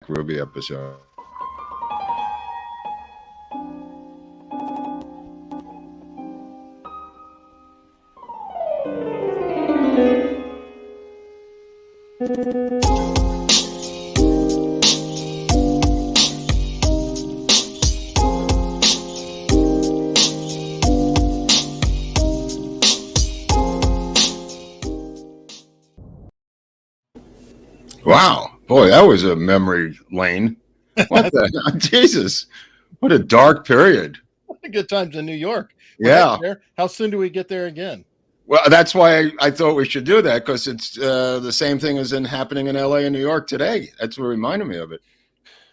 Ruby episode. Wow, boy, that was a memory lane. What the Jesus? What a dark period. Good times in New York. Yeah. How soon do we get there again? Well, that's why I thought we should do that, because it's the same thing as happening in LA and New York today. That's what reminded me of it.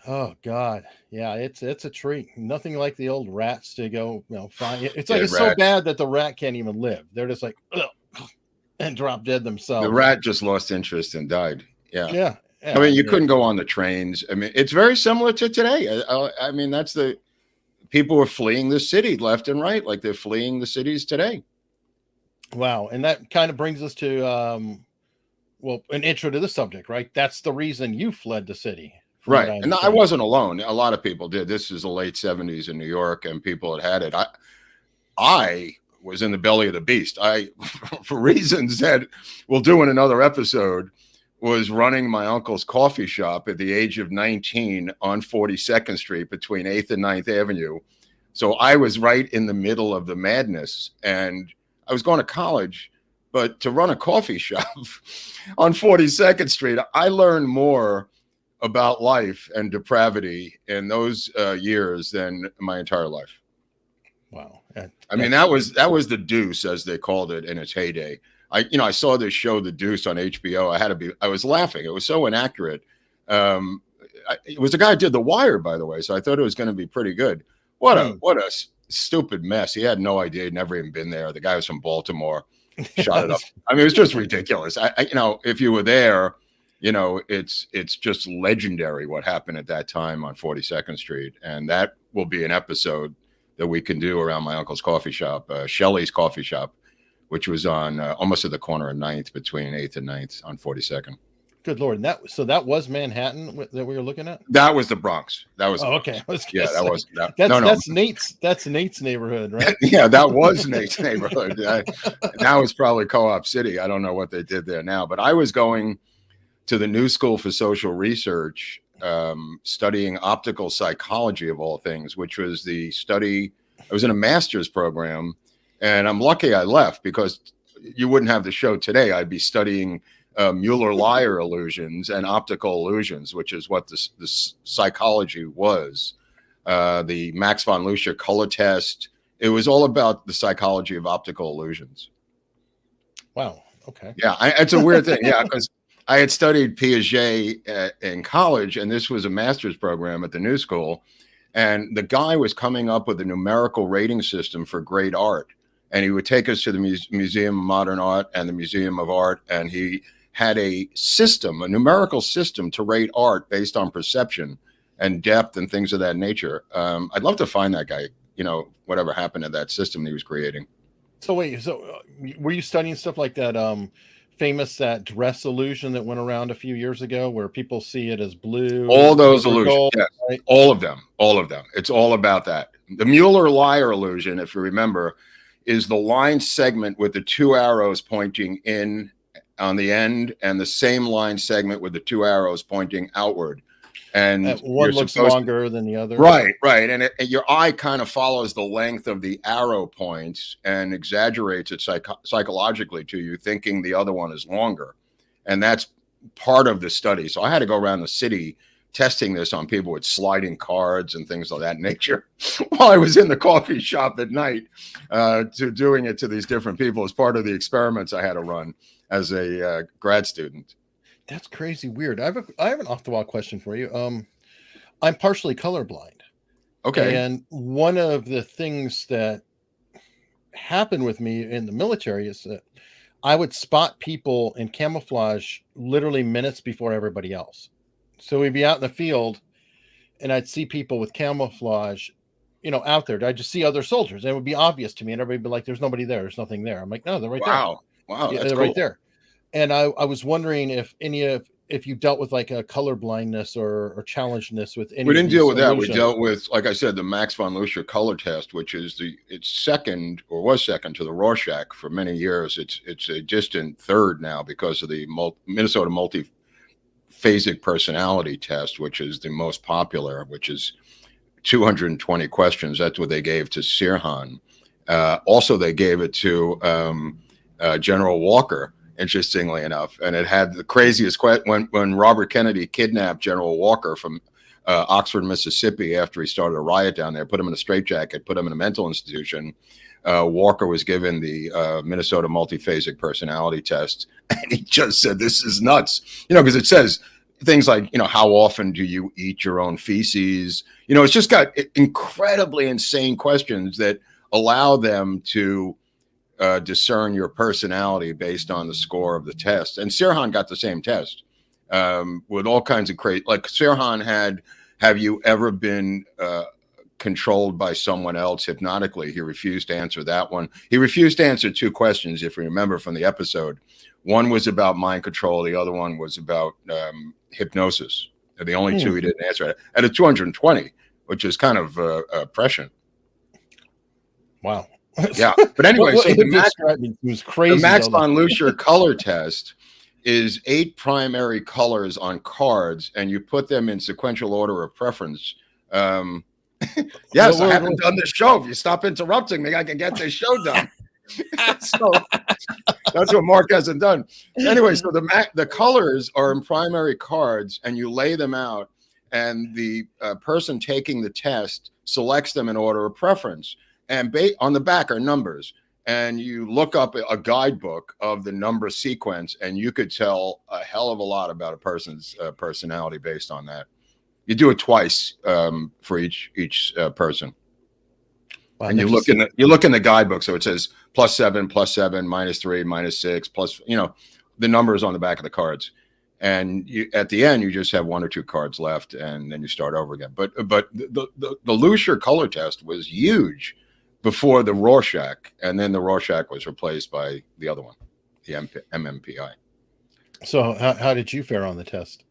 Oh God, yeah, it's a treat. Nothing like the old rats to go, find. It's like it's so bad that the rat can't even live. They're just like and drop dead themselves. The rat just lost interest and died. Yeah. I mean, you couldn't go on the trains. I mean, it's very similar to today. I mean, that's the people are fleeing the city left and right, like they're fleeing the cities today. Wow, and that kind of brings us to an intro to the subject, right? That's the reason you fled the city. Right. And I wasn't alone. A lot of people did. This is the late 70s in New York, and people had it. I was in the belly of the beast. I, for reasons that we'll do in another episode, was running my uncle's coffee shop at the age of 19 on 42nd Street between 8th and 9th Avenue. So I was right in the middle of the madness, and I was going to college, but to run a coffee shop on 42nd Street, I learned more about life and depravity in those years than my entire life. Wow. I mean, that was the Deuce, as they called it in its heyday. I saw this show, The Deuce, on HBO. I was laughing. It was so inaccurate. It was the guy who did The Wire, by the way, so I thought it was going to be pretty good. What a stupid mess. He had no idea. He'd never even been there. The guy was from Baltimore. Shot it up. I mean, it was just ridiculous. If you were there, it's just legendary what happened at that time on 42nd Street. And that will be an episode that we can do around my uncle's coffee shop, Shelley's Coffee Shop, which was on almost at the corner of 9th, between 8th and 9th on 42nd. Good Lord. That was Manhattan that we were looking at? That was the Bronx. That was okay. That's Nate's neighborhood, right? Yeah, that was Nate's neighborhood. Now it's probably Co-op City. I don't know what they did there now, but I was going to the New School for Social Research, studying optical psychology of all things, which was the study. I was in a master's program, and I'm lucky I left, because you wouldn't have the show today. I'd be studying Mueller-Lyer illusions and optical illusions, which is what the psychology was. The Max von Lucia color test. It was all about the psychology of optical illusions. Wow. Okay. Yeah, it's a weird thing. Yeah, because I had studied Piaget in college, and this was a master's program at the New School. And the guy was coming up with a numerical rating system for great art. And he would take us to the Museum of Modern Art and the Museum of Art. And he had a numerical system to rate art based on perception and depth and things of that nature. I'd love to find that guy, whatever happened to that system he was creating. So wait, were you studying stuff like that that dress illusion that went around a few years ago, where people see it as blue? All those illusions, gold, yes. Right? All of them. It's all about that. The Mueller-Lyer illusion, if you remember, is the line segment with the two arrows pointing in on the end, and the same line segment with the two arrows pointing outward. And one looks longer than the other. Right. And your eye kind of follows the length of the arrow points and exaggerates it psychologically to you, thinking the other one is longer. And that's part of the study. So I had to go around the city testing this on people with sliding cards and things of that nature while I was in the coffee shop at night, doing it to these different people as part of the experiments I had to run as a grad student. That's crazy weird. I have an off-the-wall question for you. I'm partially colorblind. Okay. And one of the things that happened with me in the military is that I would spot people in camouflage literally minutes before everybody else. So we'd be out in the field, and I'd see people with camouflage, out there. I'd just see other soldiers, and it would be obvious to me, and everybody'd be like, "There's nobody there. There's nothing there." I'm like, "No, they're right there." Wow, yeah, that's they're cool. Right there. And I was wondering if any of if you dealt with like a color blindness or challengedness with any We of didn't deal these with that. We illusions. dealt with, like I said, the Max von Lucia color test, which is it's second, or was second, to the Rorschach for many years. It's a distant third now because of the Minnesota multiphasic personality test, which is the most popular, which is 220 questions. That's what they gave to Sirhan. Also, they gave it to General Walker, interestingly enough, and it had the craziest question. When Robert Kennedy kidnapped General Walker from Oxford, Mississippi, after he started a riot down there, put him in a straitjacket, put him in a mental institution. Walker was given the Minnesota multiphasic personality test, and he just said, "This is nuts," because it says things like, how often do you eat your own feces? It's just got incredibly insane questions that allow them to discern your personality based on the score of the test. And Sirhan got the same test with all kinds of crazy, like Sirhan had, have you ever been controlled by someone else hypnotically? He refused to answer that one. He refused to answer two questions, if you remember from the episode. One was about mind control. The other one was about hypnosis. They're the only two he didn't answer at a 220, which is kind of prescient. Wow. Yeah. But anyway, so it was crazy. The Max von Lucia color test is 8 primary colors on cards, and you put them in sequential order of preference. Yes, I haven't done this show. If you stop interrupting me, I can get this show done. So that's what Mark hasn't done. Anyway, so the colors are in primary cards, and you lay them out, and the person taking the test selects them in order of preference. And on the back are numbers, and you look up a guidebook of the number sequence, and you could tell a hell of a lot about a person's personality based on that. You do it twice for each person. Wow, and you look in the guidebook, so it says +7, +7, -3, -6, plus, the numbers on the back of the cards. And at the end, you just have 1 or 2 cards left, and then you start over again. But the Lucia color test was huge before the Rorschach, and then the Rorschach was replaced by the other one, the MMPI. So how did you fare on the test?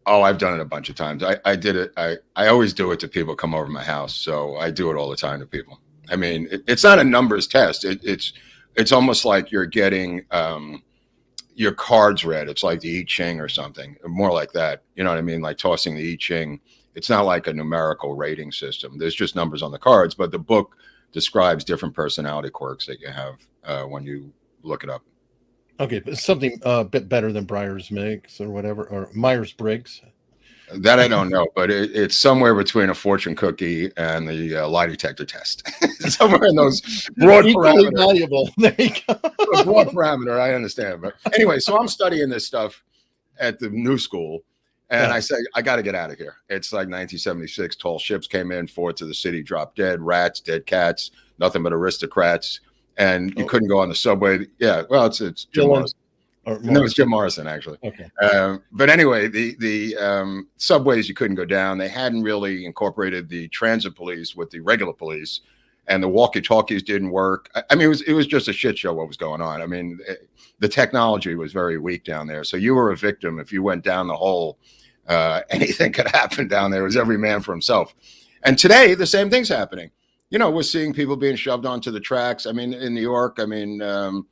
Oh, I've done it a bunch of times. I did it. I always do it to people come over my house. So I do it all the time to people. I mean, it's not a numbers test. It's almost like you're getting your cards read. It's like the I Ching or something, more like that. You know what I mean? Like tossing the I Ching. It's not like a numerical rating system. There's just numbers on the cards, but the book describes different personality quirks that you have when you look it up. Okay, but something a bit better than Myers-Briggs or whatever, or Myers-Briggs. That I don't know, but it's somewhere between a fortune cookie and the lie detector test. Somewhere in those broad parameters. Valuable. There you go. A broad parameter, I understand. But anyway, so I'm studying this stuff at the new school, and I say, I got to get out of here. It's like 1976. Tall ships came in, forts of the city dropped dead, rats, dead cats, nothing but aristocrats. And you couldn't go on the subway. Yeah, well, it's Jim Morrison. No, it's Jim Morrison, actually. Okay. But anyway, the subways, you couldn't go down. They hadn't really incorporated the transit police with the regular police, and the walkie-talkies didn't work. I mean, it was just a shit show what was going on. I mean, the technology was very weak down there. So you were a victim. If you went down the hole, anything could happen down there. It was every man for himself. And today, the same thing's happening. We're seeing people being shoved onto the tracks. I mean, in New York, the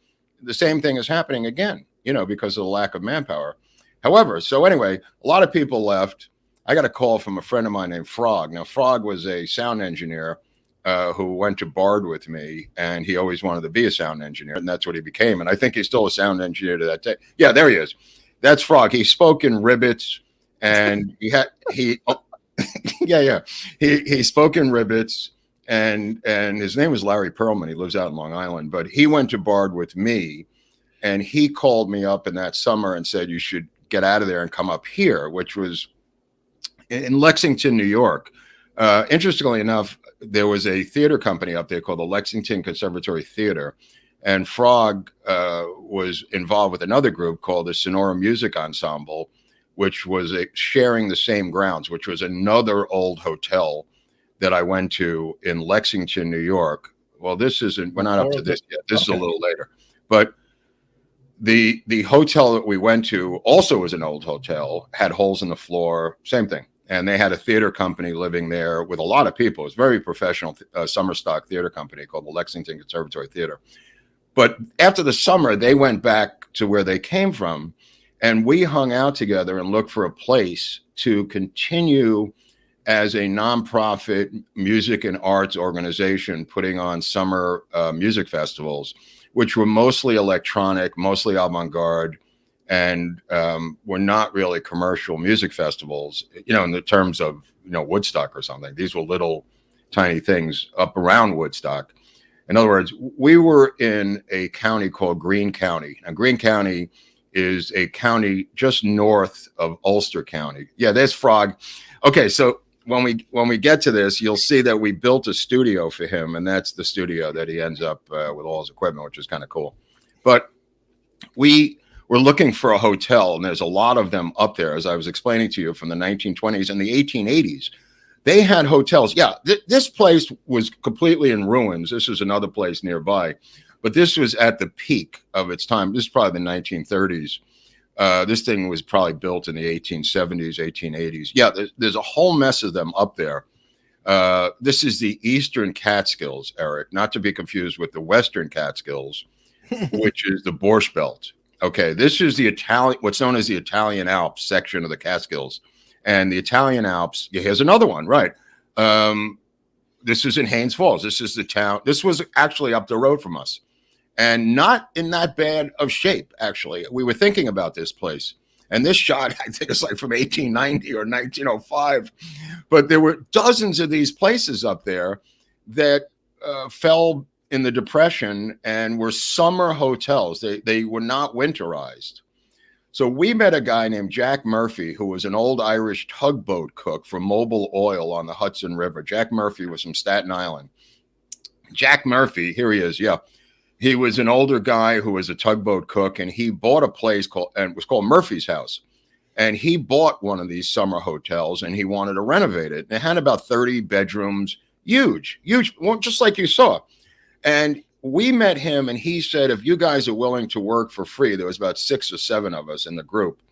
same thing is happening again, because of the lack of manpower. However, so anyway, a lot of people left. I got a call from a friend of mine named Frog. Now, Frog was a sound engineer who went to Bard with me, and he always wanted to be a sound engineer, and that's what he became. And I think he's still a sound engineer to that day. Yeah, there he is. That's Frog. He spoke in ribbits, and he spoke in ribbits. And his name was Larry Perlman. He lives out in Long Island, but he went to Bard with me, and he called me up in that summer and said, you should get out of there and come up here, which was in Lexington, New York. Interestingly enough, there was a theater company up there called the Lexington Conservatory Theater, and Frog was involved with another group called the Sonora Music Ensemble, which was sharing the same grounds, which was another old hotel that I went to in Lexington, New York. Well, we're not up to this yet. This is a little later. But The hotel that we went to also was an old hotel, had holes in the floor, same thing. And they had a theater company living there with a lot of people. It was a very professional summer stock theater company called the Lexington Conservatory Theater. But after the summer, they went back to where they came from, and we hung out together and looked for a place to continue as a nonprofit music and arts organization putting on summer music festivals, which were mostly electronic, mostly avant-garde, and were not really commercial music festivals, in the terms of, Woodstock or something. These were little tiny things up around Woodstock. In other words, we were in a county called Greene County. Now, Greene County is a county just north of Ulster County. Yeah, there's Frog. Okay, so when we get to this, you'll see that we built a studio for him, and that's the studio that he ends up with all his equipment, which is kind of cool. But we're looking for a hotel, and there's a lot of them up there, as I was explaining to you, from the 1920s and the 1880s. They had hotels. Yeah, this place was completely in ruins. This is another place nearby, but this was at the peak of its time. This is probably the 1930s. This thing was probably built in the 1870s, 1880s. Yeah, there's a whole mess of them up there. This is the Eastern Catskills, Eric, not to be confused with the Western Catskills, which is the Borscht Belt. Okay, this is the what's known as the Italian Alps section of the Catskills. And the Italian Alps, here's another one, right? This is in Haines Falls. This is the town. This was actually up the road from us, and not in that bad of shape, actually. We were thinking about this place. And this shot, I think it's like from 1890 or 1905. But there were dozens of these places up there that fell in the Depression and were summer hotels. They were not winterized. So we met a guy named Jack Murphy, who was an old Irish tugboat cook for Mobil Oil on the Hudson River. Jack Murphy was from Staten Island. Jack Murphy, here he is, yeah. He was an older guy who was a tugboat cook, and he bought a place it was called Murphy's House. And he bought one of these summer hotels, and he wanted to renovate it. It had about 30 bedrooms, huge, just like you saw. And we met him, and he said, if you guys are willing to work for free, there was about 6 or 7 of us in the group.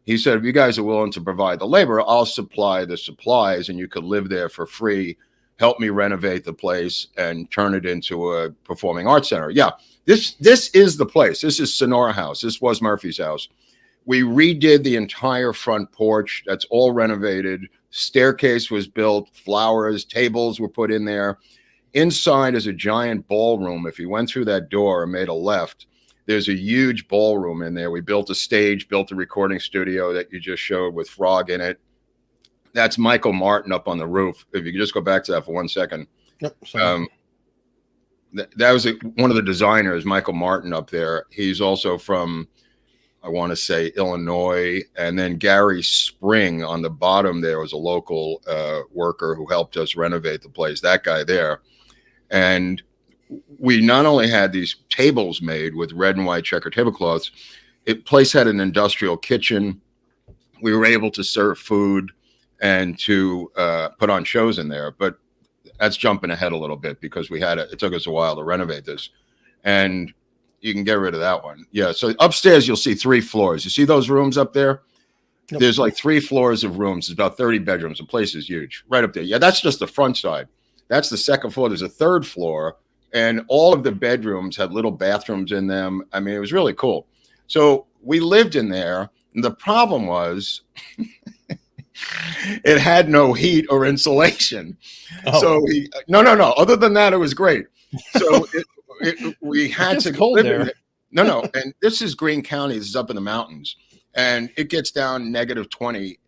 He said, if you guys are willing to provide the labor, I'll supply the supplies, and you could live there for free, help me renovate the place, and turn it into a performing arts center. Yeah, this is the place. This is Sonora House. This was Murphy's house. We redid the entire front porch. That's all renovated. Staircase was built, flowers, tables were put in there. Inside is a giant ballroom. If you went through that door and made a left, there's a huge ballroom in there. We built a stage, built a recording studio that you just showed with Frog in it. That's Michael Martin up on the roof. If you could just go back to that for 1 second. Yep, that was one of the designers, Michael Martin, up there. He's also from, I want to say, Illinois. And then Gary Spring on the bottom there was a local worker who helped us renovate the place, that guy there. And we not only had these tables made with red and white checker tablecloths, place had an industrial kitchen. We were able to serve food and to put on shows in there. But that's jumping ahead a little bit because it took us a while to renovate this. And you can get rid of that one. Yeah, so upstairs you'll see 3 floors. You see those rooms up there? Yep. There's like 3 floors of rooms. There's about 30 bedrooms. The place is huge, right up there. Yeah, that's just the front side. That's the second floor. There's a 3rd floor, and all of the bedrooms had little bathrooms in them. I mean, it was really cool. So we lived in there, and the problem was it had no heat or insulation. Oh. So no. Other than that, it was great. So we had to cold live there. in it. No. And this is Greene County. This is up in the mountains, and it gets down -20,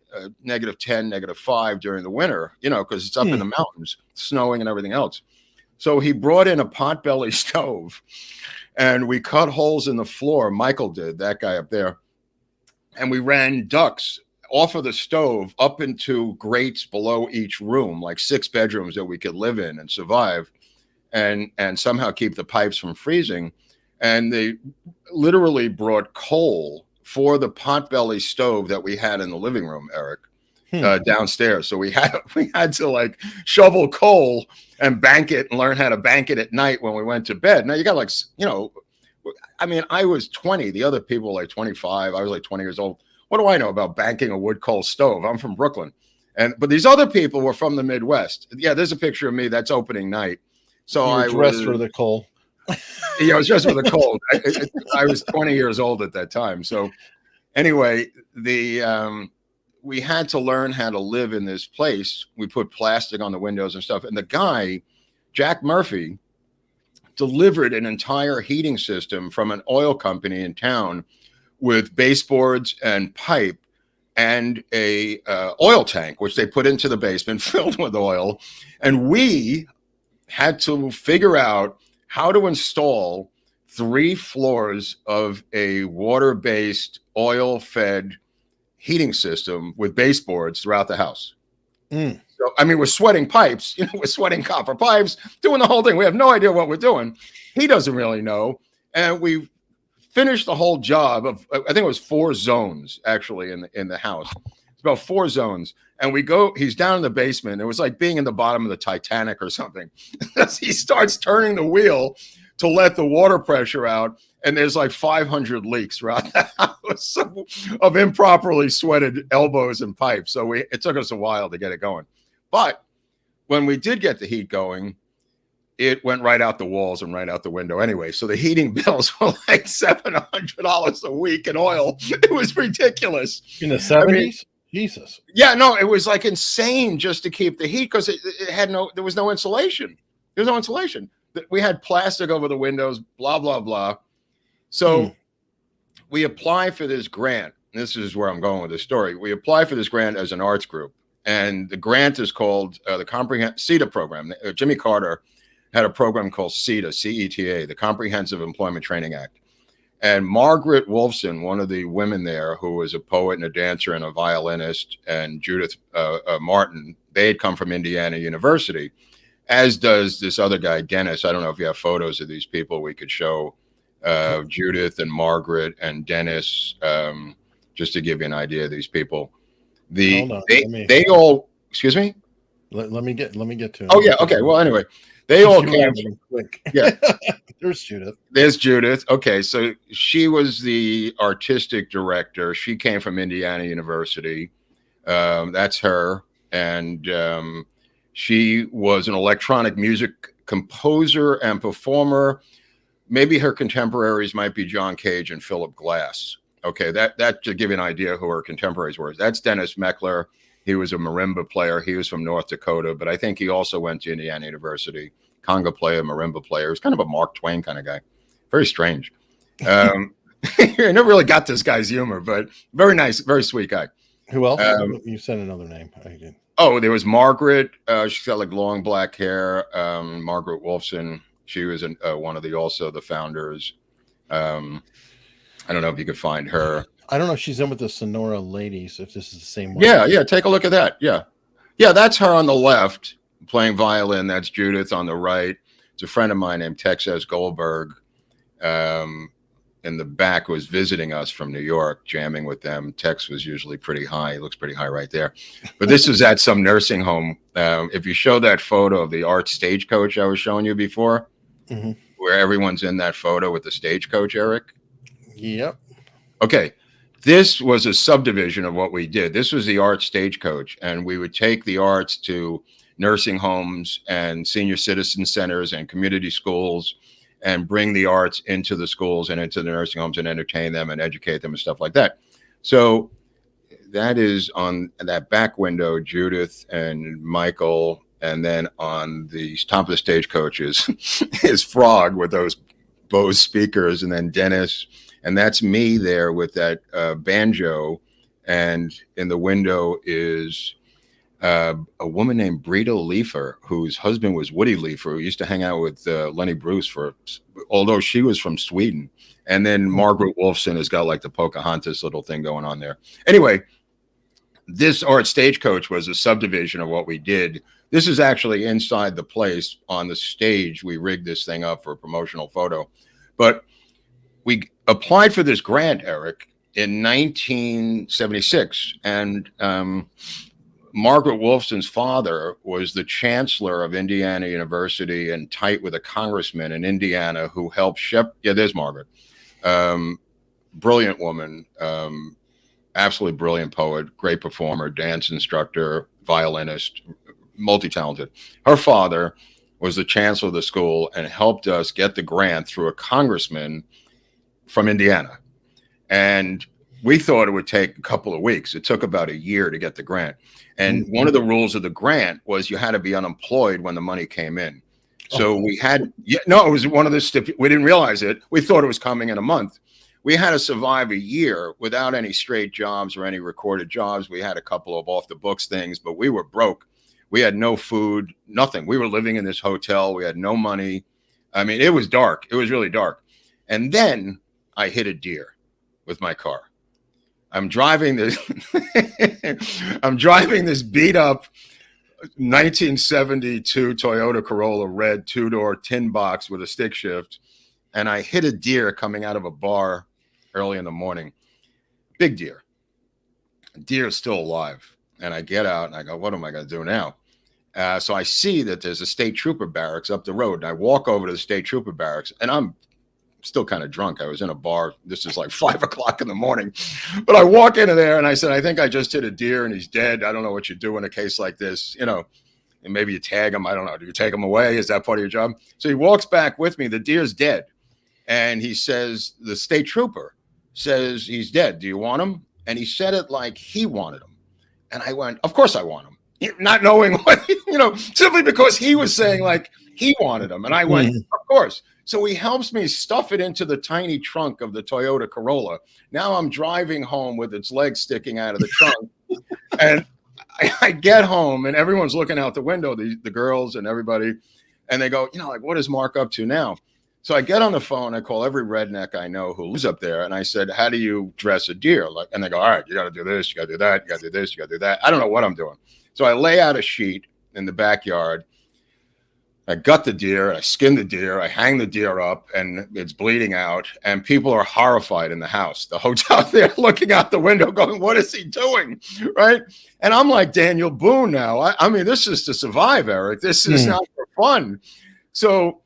-10, -5 during the winter, because it's up in the mountains, snowing and everything else. So he brought in a potbelly stove, and we cut holes in the floor. Michael did, that guy up there. And we ran ducts off of the stove up into grates below each room, like 6 bedrooms that we could live in and survive and somehow keep the pipes from freezing. And they literally brought coal for the potbelly stove that we had in the living room, Eric, downstairs. So we had to like shovel coal and bank it and learn how to bank it at night when we went to bed. Now you got I mean, I was 20. The other people were like 25. I was like 20 years old. What do I know about banking a wood coal stove? I'm from Brooklyn. But these other people were from the Midwest. Yeah, there's a picture of me. That's opening night. So You were I dressed was for the coal. Yeah, I was dressed for the cold. I was 20 years old at that time. So anyway, we had to learn how to live in this place. We put plastic on the windows and stuff. And the guy, Jack Murphy, delivered an entire heating system from an oil company in town with baseboards and pipe and a oil tank, which they put into the basement filled with oil. And we had to figure out how to install 3 floors of a water-based, oil-fed heating system with baseboards throughout the house. So, I mean, we're sweating pipes, we're sweating copper pipes, doing the whole thing. We have no idea what we're doing. He doesn't really know. And we finished the whole job of, I think it was 4 zones actually in the house. It's about 4 zones. And he's down in the basement. It was like being in the bottom of the Titanic or something. He starts turning the wheel to let the water pressure out. And there's like 500 leaks throughout the house of improperly sweated elbows and pipes. So it took us a while to get it going. But when we did get the heat going, it went right out the walls and right out the window anyway. So the heating bills were like $700 a week in oil. It was ridiculous. In the 70s? I mean, Jesus. Yeah, no, it was like insane just to keep the heat because there was no insulation. There was no insulation. We had plastic over the windows, blah, blah, blah. So we applied for this grant. This is where I'm going with this story. We applied for this grant as an arts group. And the grant is called the CETA program. Jimmy Carter had a program called CETA, C-E-T-A, the Comprehensive Employment Training Act. And Margaret Wolfson, one of the women there, who was a poet and a dancer and a violinist, and Judith Martin, they had come from Indiana University, as does this other guy, Dennis. I don't know if you have photos of these people we could show, Judith and Margaret and Dennis, just to give you an idea of these people. They all, excuse me? Let me get to it. Oh, yeah. Okay. Well, anyway, they all came. Quick. Yeah. There's Judith. There's Judith. Okay. So she was the artistic director. She came from Indiana University. That's her. And she was an electronic music composer and performer. Maybe her contemporaries might be John Cage and Philip Glass. Okay. That to give you an idea who her contemporaries were. That's Dennis Meckler. He was a marimba player. He was from North Dakota, but I think he also went to Indiana University. Conga player, marimba player. He was kind of a Mark Twain kind of guy. Very strange. I never really got this guy's humor, but very nice, very sweet guy. Who else? You said another name. I did. Oh, there was Margaret. She's got like long black hair. Margaret Wolfson. She was one of the founders. I don't know if you could find her. I don't know if she's in with the Sonora ladies, if this is the same one. Yeah. Take a look at that. Yeah. That's her on the left playing violin. That's Judith on the right. It's a friend of mine named Texas Goldberg. In the back was visiting us from New York, jamming with them. Tex was usually pretty high. He looks pretty high right there. But this is at some nursing home. If you show that photo of the art stagecoach I was showing you before, where everyone's in that photo with the stagecoach, Eric. Yep. Okay. This was a subdivision of what we did. This was the art stagecoach, and we would take the arts to nursing homes and senior citizen centers and community schools and bring the arts into the schools and into the nursing homes and entertain them and educate them and stuff like that. So that is on that back window, Judith and Michael. And then on the top of the stagecoach is Frog with those Bose speakers, and then Dennis. And that's me there with that banjo. And in the window is a woman named Brita Leifer, whose husband was Woody Leifer, who used to hang out with Lenny Bruce although she was from Sweden. And then Margaret Wolfson has got like the Pocahontas little thing going on there. Anyway, this art stagecoach was a subdivision of what we did. This is actually inside the place on the stage. We rigged this thing up for a promotional photo. But we applied for this grant, Eric, in 1976. And Margaret Wolfson's father was the chancellor of Indiana University and tight with a congressman in Indiana who helped yeah, there's Margaret. Brilliant woman, absolutely brilliant poet, great performer, dance instructor, violinist, multi-talented. Her father was the chancellor of the school and helped us get the grant through a congressman from Indiana. And we thought it would take a couple of weeks. It took about a year to get the grant. And one of the rules of the grant was you had to be unemployed when the money came in. So we had, it was one of the, we didn't realize it. We thought it was coming in a month. We had to survive a year without any straight jobs or any recorded jobs. We had a couple of off the books things, but we were broke. We had no food, nothing. We were living in this hotel. We had no money. I mean, it was dark. It was really dark. And then I hit a deer with my car. I'm driving this beat up 1972 Toyota Corolla red 2-door tin box with a stick shift. And I hit a deer coming out of a bar early in the morning. Big deer. Deer is still alive. And I get out and I go, what am I going to do now? So I see that there's a state trooper barracks up the road. And I walk over to the state trooper barracks and I'm still kind of drunk. I was in a bar. This is like 5 o'clock in the morning. But I walk into there and I said, I think I just hit a deer and he's dead. I don't know what you do in a case like this, and maybe you tag him. I don't know. Do you take him away? Is that part of your job? So he walks back with me. The deer's dead. And he says, the state trooper says he's dead. Do you want him? And he said it like he wanted him. And I went, of course I want him. Not knowing what, simply because he was saying like he wanted him. And I went, of course. So he helps me stuff it into the tiny trunk of the Toyota Corolla. Now I'm driving home with its legs sticking out of the trunk. And I get home and everyone's looking out the window, the girls and everybody. And they go, like, what is Mark up to now? So I get on the phone. I call every redneck I know who lives up there. And I said, how do you dress a deer? And they go, all right, you got to do this. You got to do that. You got to do this. You got to do that. I don't know what I'm doing. So I lay out a sheet in the backyard. I gut the deer, I skin the deer, I hang the deer up, and it's bleeding out. And people are horrified in the house. The hotel there looking out the window going, what is he doing? Right? And I'm like Daniel Boone now. I mean, this is to survive, Eric. This is not for fun. So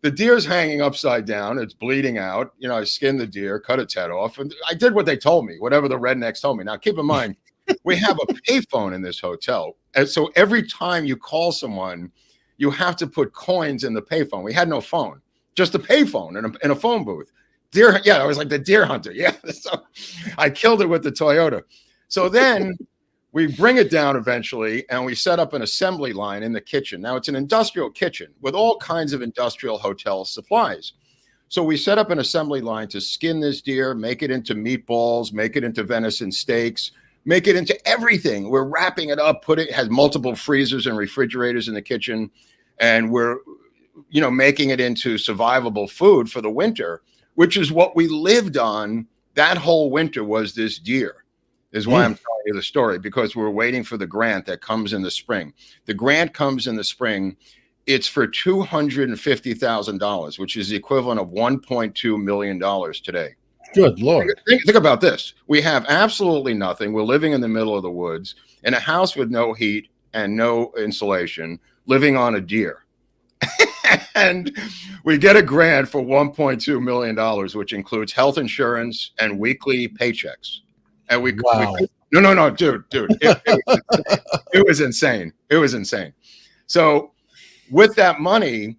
the deer's hanging upside down. It's bleeding out. I skinned the deer, cut its head off. And I did what they told me, whatever the rednecks told me. Now, keep in mind, we have a payphone in this hotel. And so every time you call someone, you have to put coins in the payphone. We had no phone, just a payphone in a phone booth. Deer, I was like the deer hunter. Yeah, so I killed it with the Toyota. So then we bring it down eventually, and we set up an assembly line in the kitchen. Now it's an industrial kitchen with all kinds of industrial hotel supplies. So we set up an assembly line to skin this deer, make it into meatballs, make it into venison steaks, make it into everything. We're wrapping it up, it has multiple freezers and refrigerators in the kitchen. And we're, making it into survivable food for the winter, which is what we lived on that whole winter was this deer, is why I'm telling you the story, because we're waiting for the grant that comes in the spring. The grant comes in the spring. It's for $250,000, which is the equivalent of $1.2 million today. Good Lord. Think about this. We have absolutely nothing. We're living in the middle of the woods in a house with no heat and no insulation, living on a deer. And we get a grant for $1.2 million, which includes health insurance and weekly paychecks. And no, dude. It was insane. It was insane. So with that money,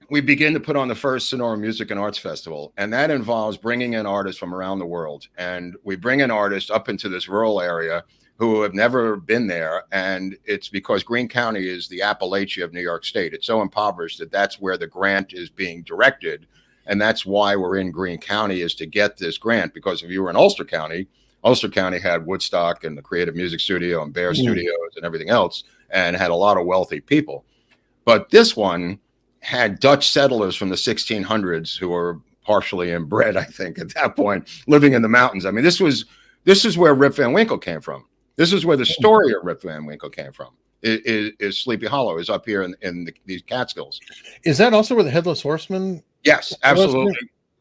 we begin to put on the first Sonora Music and Arts Festival. And that involves bringing in artists from around the world. And we bring in artists up into this rural area who have never been there. And it's because Greene County is the Appalachia of New York State. It's so impoverished that that's where the grant is being directed. And that's why we're in Greene County, is to get this grant. Because if you were in Ulster County had Woodstock and the Creative Music Studio and Bear Studios and everything else, and had a lot of wealthy people. But this one had Dutch settlers from the 1600s who were partially inbred, I think, at that point, living in the mountains. I mean, this is where Rip Van Winkle came from. This is where the story of Rip Van Winkle came from. Is Sleepy Hollow, is up here in these Catskills. Is that also where the Headless Horseman? Yes, absolutely.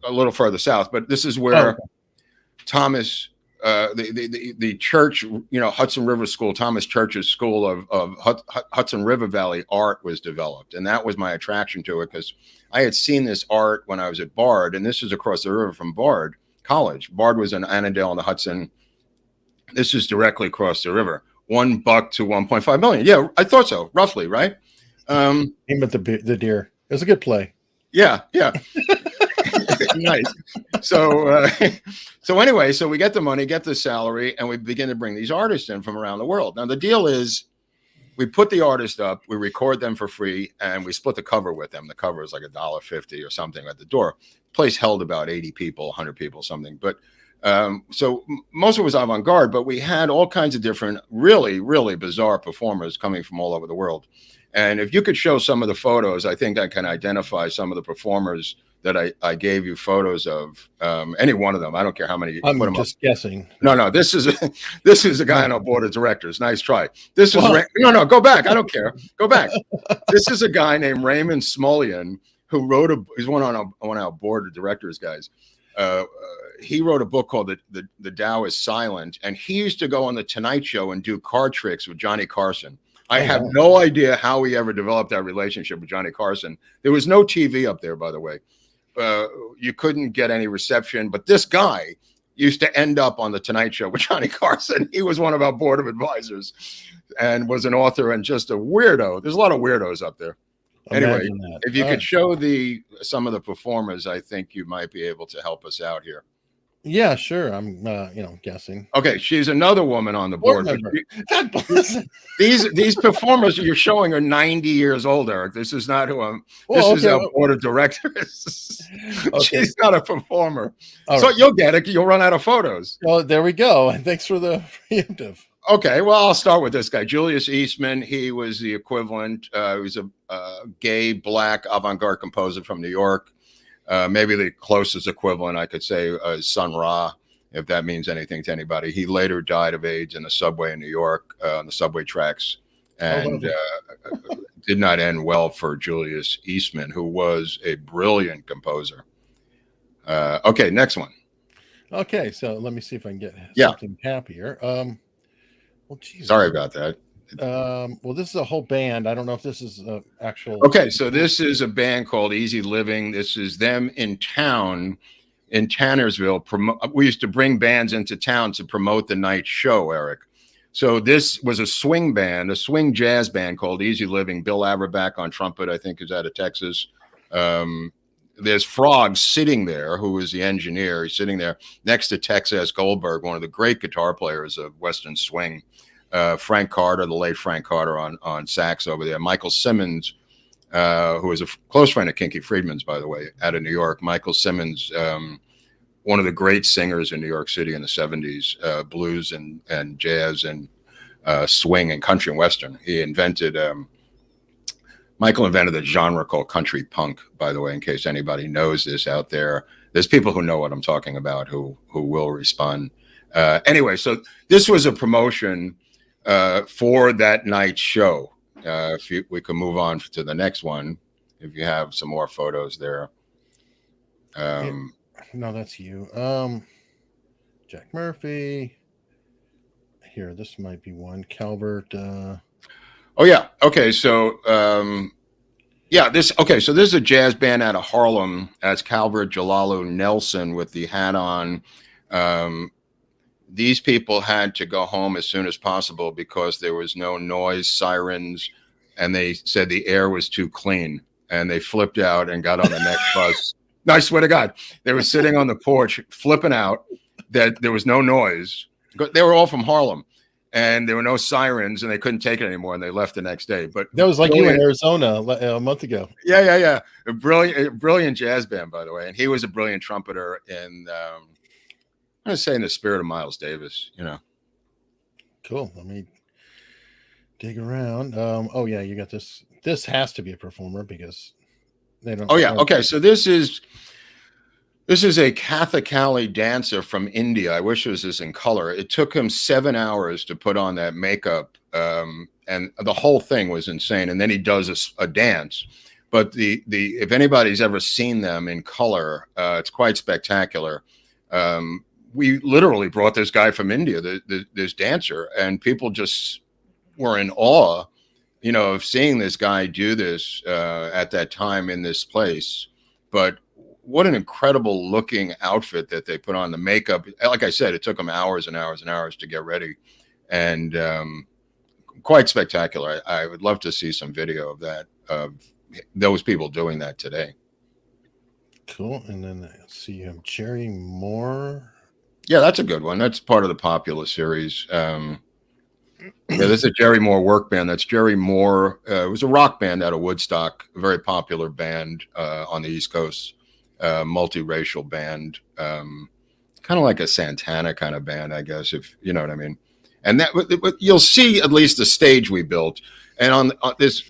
A little further south, but this is where Thomas the church, Hudson River School, Thomas Church's school of Hudson River Valley art was developed. And that was my attraction to it, because I had seen this art when I was at Bard, and this is across the river from Bard College. Bard was in Annandale on the Hudson. This is directly across the river. $1 to 1.5 million. Yeah, I thought so, roughly, right? Aim at the deer. It was a good play. Yeah. Nice. So anyway, so we get the money, get the salary, and we begin to bring these artists in from around the world. Now the deal is, we put the artist up, we record them for free, and we split the cover with them. The cover is like $1.50 or something at the door. Place held about 80 people, 100 people, something. But so most of it was avant-garde, but we had all kinds of different, really, really bizarre performers coming from all over the world. And if you could show some of the photos, I think I can identify some of the performers that I gave you photos of. Any one of them. I don't care how many. I'm just guessing. No. This is a guy on our board of directors. Nice try. This is no. Go back. I don't care. Go back. This is a guy named Raymond Smolian who he's one on our board of directors guys. He wrote a book called The Tao is Silent, and he used to go on the Tonight Show and do card tricks with Johnny Carson. I have no idea how he ever developed that relationship with Johnny Carson. There was no TV up there, by the way. You couldn't get any reception, but this guy used to end up on the Tonight Show with Johnny Carson. He was one of our board of advisors and was an author and just a weirdo. There's a lot of weirdos up there. Anyway, if you could show some of the performers, I think you might be able to help us out here. Yeah, sure. I'm, guessing. Okay, she's another woman on the board. These performers you're showing are 90 years old, Eric. This is not who I'm. This is our board of directors. She's not a performer, so you'll get it. You'll run out of photos. Well, there we go. And thanks for the preemptive. Okay, well, I'll start with this guy, Julius Eastman. He was the equivalent. He was a gay black avant-garde composer from New York. Maybe the closest equivalent I could say is Sun Ra, if that means anything to anybody. He later died of AIDS in the subway in New York, on the subway tracks, and did not end well for Julius Eastman, who was a brilliant composer. Okay, next one. Okay, so let me see if I can get something happier. Well, geez. Sorry about that. Well, this is a whole band. I don't know if this is an actual. Okay, so this is a band called Easy Living. This is them in town, in Tannersville. We used to bring bands into town to promote the night show, Eric. So this was a swing band, a swing jazz band called Easy Living. Bill Averback on trumpet, I think, is out of Texas. There's Frog sitting there, who is the engineer. He's sitting there next to Tex S. Goldberg, one of the great guitar players of Western swing. Frank Carter, the late Frank Carter on sax over there. Michael Simmons, who is a close friend of Kinky Friedman's, by the way, out of New York. Michael Simmons, one of the great singers in New York City in the 70s, blues and jazz and swing and country and Western. Michael invented a genre called country punk, by the way, in case anybody knows this out there. There's people who know what I'm talking about who will respond. Anyway, so this was a promotion for that night's show. We can move on to the next one if you have some more photos there. No, that's you. Jack Murphy. Here, this might be one. Calvert. Oh yeah. Okay. So this is a jazz band out of Harlem. That's Calvert Jalalu Nelson with the hat on. These people had to go home as soon as possible because there was no noise, sirens, and they said the air was too clean. And they flipped out and got on the next bus. No, I swear to God, they were sitting on the porch flipping out that there was no noise. They were all from Harlem, and there were no sirens, and they couldn't take it anymore, and they left the next day. But that was like you in Arizona a month ago. Yeah. A brilliant jazz band, by the way. And he was a brilliant trumpeter in I'm going to say in the spirit of Miles Davis, Cool. Let me dig around. You got this. This has to be a performer because they don't. Oh, yeah. Okay. So this is a Kathakali dancer from India. I wish it was this in color. It took him 7 hours to put on that makeup. And the whole thing was insane. And then he does a dance. But if anybody's ever seen them in color, it's quite spectacular. we literally brought this guy from India, this dancer, and people just were in awe, you know, of seeing this guy do this at that time in this place. But what an incredible looking outfit that they put on. The makeup, like I said, it took them hours and hours and hours to get ready, and quite spectacular. I would love to see some video of that, of those people doing that today. Cool. And then let's see, you have Jerry Moore. Yeah, that's a good one. That's part of the popular series. Yeah, this is a Jerry Moore work band. That's Jerry Moore. It was a rock band out of Woodstock, a very popular band on the East Coast, multiracial band, kind of like a Santana kind of band, I guess, if you know what I mean. And that you'll see at least the stage we built. And on this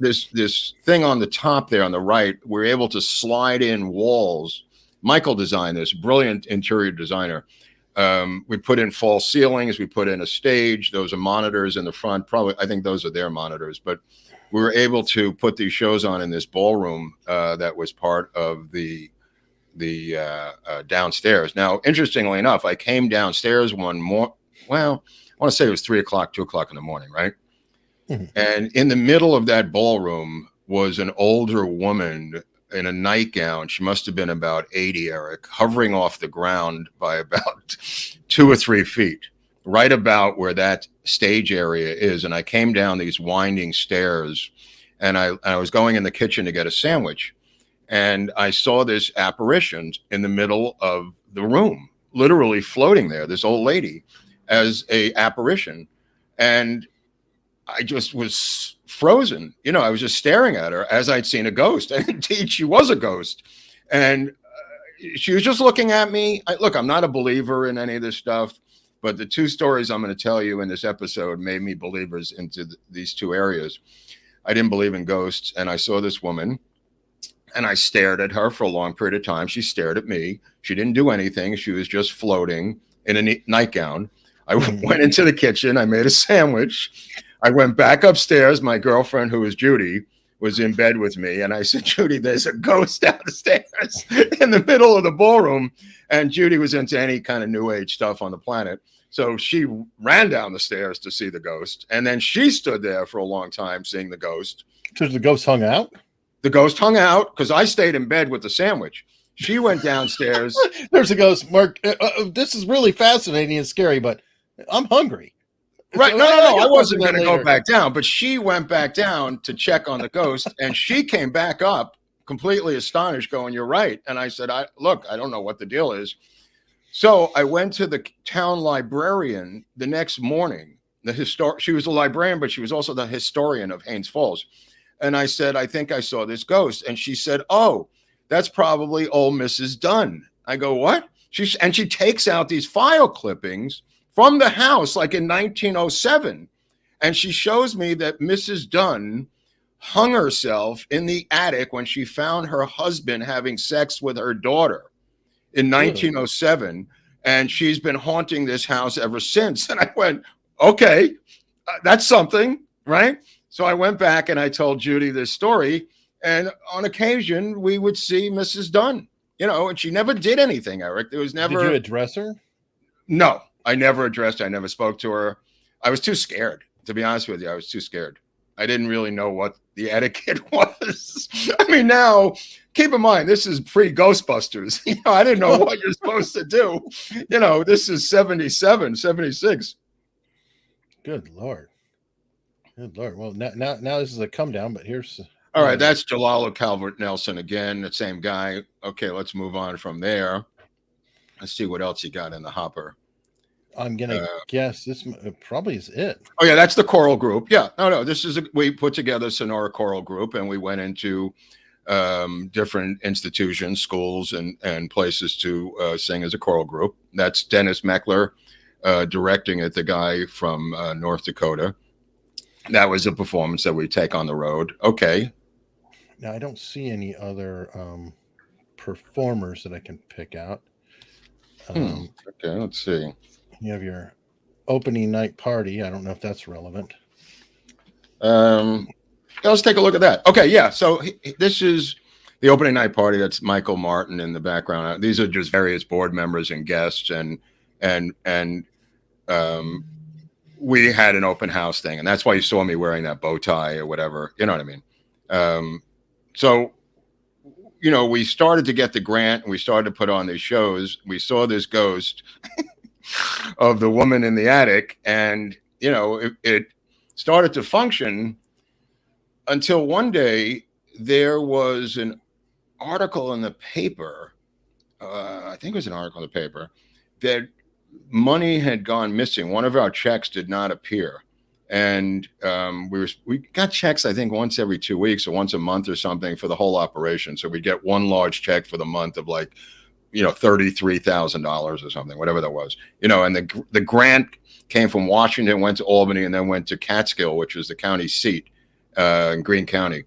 thing on the top there on the right, we're able to slide in walls. Michael designed this, brilliant interior designer. We put in false ceilings. We put in a stage. Those are monitors in the front. Probably, I think those are their monitors. But we were able to put these shows on in this ballroom that was part of the downstairs. Now, interestingly enough, I came downstairs I want to say it was 3 o'clock, 2 o'clock in the morning, right? Mm-hmm. And in the middle of that ballroom was an older woman in a nightgown. She must have been about 80, Eric, hovering off the ground by about 2 or 3 feet, right about where that stage area is. And I came down these winding stairs, and I was going in the kitchen to get a sandwich, and I saw this apparition in the middle of the room, literally floating there, this old lady as a apparition. And I just was frozen. You know, I was just staring at her as I'd seen a ghost. And indeed, she was a ghost. And she was just looking at me. Look, I'm not a believer in any of this stuff, but the 2 stories I'm going to tell you in this episode made me believers into these 2 areas. I didn't believe in ghosts. And I saw this woman, and I stared at her for a long period of time. She stared at me. She didn't do anything. She was just floating in a nightgown. I went into the kitchen. I made a sandwich. I went back upstairs. My girlfriend, who was Judy, was in bed with me. And I said, Judy, there's a ghost downstairs in the middle of the ballroom. And Judy was into any kind of new age stuff on the planet. So she ran down the stairs to see the ghost. And then she stood there for a long time seeing the ghost. So the ghost hung out? The ghost hung out because I stayed in bed with the sandwich. She went downstairs. There's a ghost, Mark. This is really fascinating and scary, but I'm hungry. Right. So no. I wasn't going to go back down, but she went back down to check on the ghost, and she came back up completely astonished, going, "You're right." And I said, I don't know what the deal is. So I went to the town librarian the next morning. She was a librarian, but she was also the historian of Haines Falls. And I said, I think I saw this ghost. And she said, oh, that's probably old Mrs. Dunn. I go, what? She takes out these file clippings from the house, like in 1907. And she shows me that Mrs. Dunn hung herself in the attic when she found her husband having sex with her daughter in 1907. And she's been haunting this house ever since. And I went, okay, that's something, right? So I went back and I told Judy this story. And on occasion, we would see Mrs. Dunn, you know, and she never did anything, Eric. There was never. Did you address her? No, I never addressed her. I never spoke to her. I was too scared, to be honest with you. I was too scared. I didn't really know what the etiquette was. I mean, now, keep in mind, this is pre-Ghostbusters. You know, I didn't know what you're supposed to do. You know, this is 77, 76. Good Lord. Good Lord. Well, now this is a come down, but here's... All right, that's Jalala Calvert Nelson again, the same guy. Okay, let's move on from there. Let's see what else you got in the hopper. I'm going to guess this probably is it. Oh, yeah, that's the Choral Group. Yeah, no, this is, we put together Sonora Choral Group, and we went into different institutions, schools, and places to sing as a choral group. That's Dennis Meckler directing it, the guy from North Dakota. That was a performance that we take on the road. Okay. Now, I don't see any other performers that I can pick out. Okay, let's see. You have your opening night party. I don't know if that's relevant. Let's take a look at that. Okay, yeah. So this is the opening night party. That's Michael Martin in the background. These are just various board members and guests, and and um, we had an open house thing, and that's why you saw me wearing that bow tie or whatever. You know what I mean? So, we started to get the grant, and we started to put on these shows. We saw this ghost of the woman in the attic, and it started to function until one day there was an article in the paper. I think it was an article in the paper that money had gone missing. One of our checks did not appear, and we got checks, I think, once every 2 weeks or once a month or something for the whole operation. So we get one large check for the month of like $33,000 or something, whatever that was. And the grant came from Washington, went to Albany, and then went to Catskill, which was the county seat in Greene County.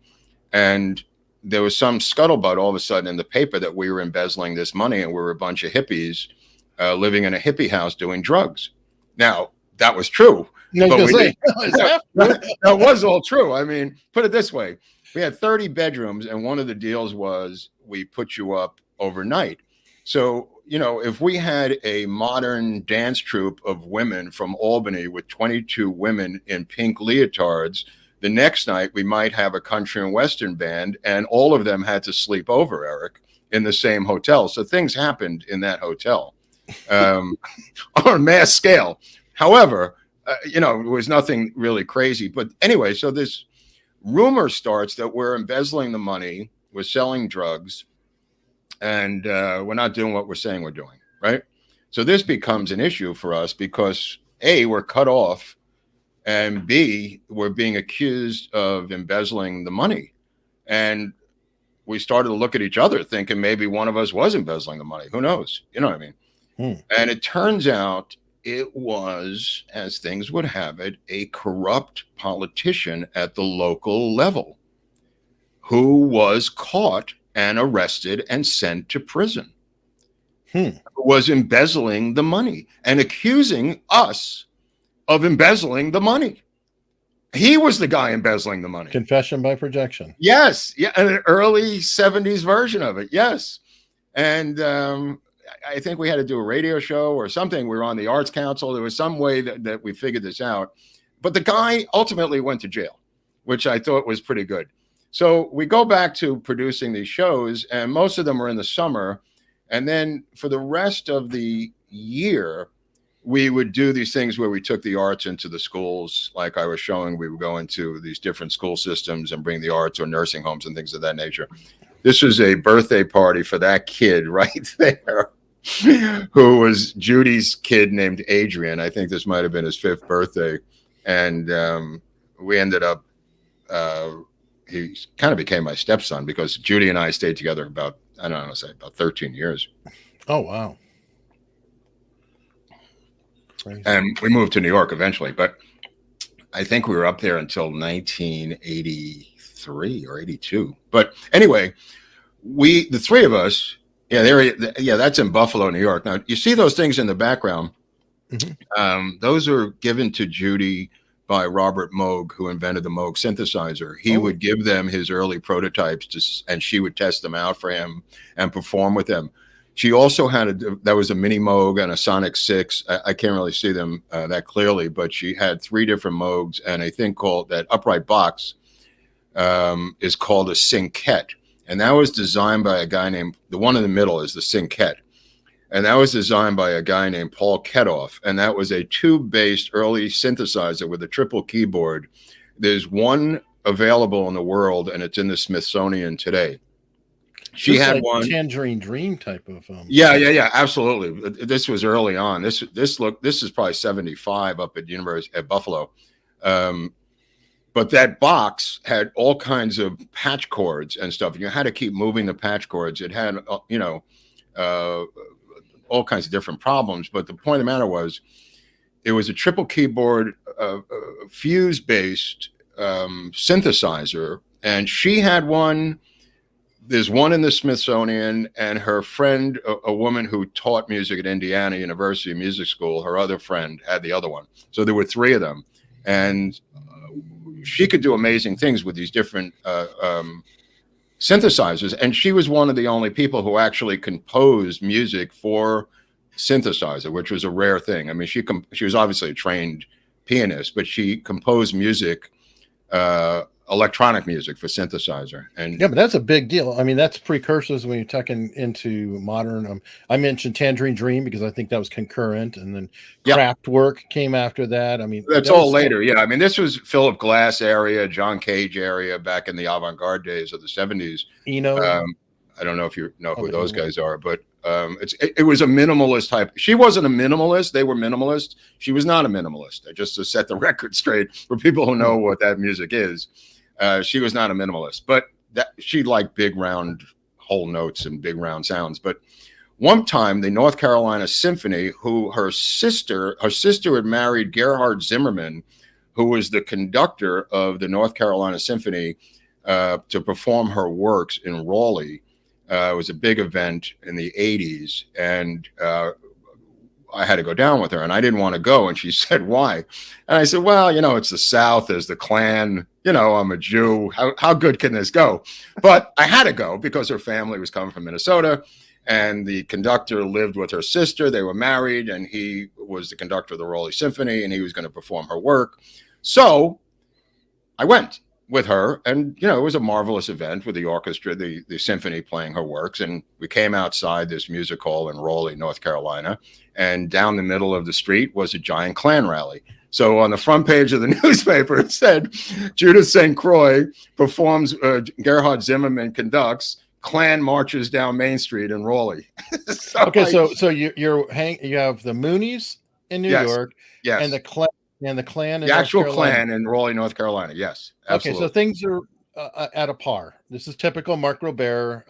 And there was some scuttlebutt all of a sudden in the paper that we were embezzling this money, and we were a bunch of hippies living in a hippie house doing drugs. Now, that was true. That was all true. I mean, put it this way. We had 30 bedrooms, and one of the deals was we put you up overnight. So, if we had a modern dance troupe of women from Albany with 22 women in pink leotards, the next night we might have a country and western band, and all of them had to sleep over, Eric, in the same hotel. So things happened in that hotel on a mass scale. However, it was nothing really crazy. But anyway, so this rumor starts that we're embezzling the money, we're selling drugs, and we're not doing what we're saying we're doing, right? So this becomes an issue for us because A, we're cut off, and B, we're being accused of embezzling the money. And we started to look at each other thinking maybe one of us was embezzling the money. Who knows? You know what I mean? And it turns out it was, as things would have it, a corrupt politician at the local level who was caught and arrested and sent to prison, was embezzling the money and accusing us of embezzling the money. He was the guy embezzling the money. Confession by projection. Yes. Yeah. An early 70s version of it. Yes. And I think we had to do a radio show or something. We were on the Arts Council. There was some way that we figured this out. But the guy ultimately went to jail, which I thought was pretty good. So we go back to producing these shows, and most of them are in the summer. And then for the rest of the year, we would do these things where we took the arts into the schools. Like I was showing, we would go into these different school systems and bring the arts or nursing homes and things of that nature. This was a birthday party for that kid right there, who was Judy's kid named Adrian. I think this might have been his 5th birthday. And we ended up, he kind of became my stepson because Judy and I stayed together about 13 years. Oh, wow. And we moved to New York eventually, but I think we were up there until 1983 or 82. But anyway, the three of us, that's in Buffalo, New York. Now, you see those things in the background. Those are given to Judy by Robert Moog, who invented the Moog synthesizer. He would give them his early prototypes and she would test them out for him and perform with them. She also had that was a mini Moog and a Sonic 6. I can't really see them that clearly, but she had 3 different Moogs and a thing called that upright box is called a synkette. And that was designed by a guy named, the one in the middle is the synkette. And that was designed by a guy named Paul Ketoff. And that was a tube-based early synthesizer with a triple keyboard. There's one available in the world, and it's in the Smithsonian today. She had like one Tangerine Dream type of yeah, absolutely. This was early on. This is probably 75 up at University at Buffalo. But that box had all kinds of patch cords and stuff. You had to keep moving the patch cords. It had all kinds of different problems. But the point of the matter was, it was a triple keyboard fuse-based synthesizer, and she had one. There's one in the Smithsonian, and her friend, a woman who taught music at Indiana University Music School, her other friend had the other one. So there were 3 of them, and she could do amazing things with these different synthesizers. And she was one of the only people who actually composed music for synthesizer, which was a rare thing. I mean, she was obviously a trained pianist, but she composed music, electronic music for synthesizer. And yeah, but that's a big deal. I mean, that's precursors when you're talking into modern. I mentioned Tangerine Dream because I think that was concurrent, and then Kraftwerk came after that. I mean, that's all later. Yeah, I mean, this was Philip Glass area, John Cage area back in the avant-garde days of the 70s. Eno. I don't know if you know who those guys are, but it was a minimalist type. She wasn't a minimalist. They were minimalist. She was not a minimalist. Just to set the record straight for people who know what that music is. She was not a minimalist, but she liked big round whole notes and big round sounds. But one time, the North Carolina Symphony, her sister had married Gerhard Zimmerman, who was the conductor of the North Carolina Symphony, to perform her works in Raleigh. It was a big event in the 80s, and I had to go down with her, and I didn't want to go. And she said, "Why?" And I said, "Well, it's the South. There's the Klan. I'm a Jew. How good can this go?" But I had to go because her family was coming from Minnesota, and the conductor lived with her sister. They were married, and he was the conductor of the Raleigh Symphony, and he was going to perform her work. So I went with her, and it was a marvelous event with the orchestra, the symphony playing her works. And we came outside this music hall in Raleigh, North Carolina, and down the middle of the street was a giant Klan rally. So on the front page of the newspaper, it said, "Judith St. Croix performs, Gerhard Zimmerman conducts, Klan marches down Main Street in Raleigh." So you have the Moonies in New York, and the Klan. And the Klan, the actual Klan in Raleigh, North Carolina. Yes, absolutely. Okay, so things are at a par. This is typical Mark Groubert.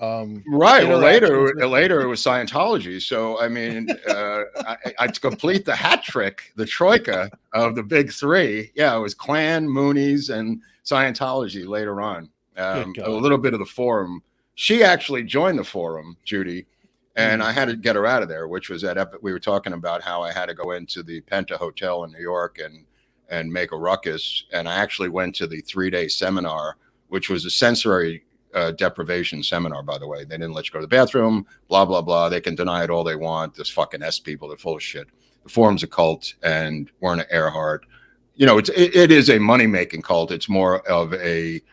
Right. Well, later it was Scientology. So I mean, I to complete the hat trick, the troika of the big three. Yeah, it was Klan, Moonies, and Scientology later on. A little bit of the Forum. She actually joined the Forum, Judy. And I had to get her out of there, which was we were talking about how I had to go into the Penta Hotel in New York and make a ruckus. And I actually went to the 3-day seminar, which was a sensory deprivation seminar, by the way. They didn't let you go to the bathroom, blah, blah, blah. They can deny it all they want. This fucking S people, they're full of shit. The Forum's a cult, and Werner Erhard. It is a money-making cult. It's more of a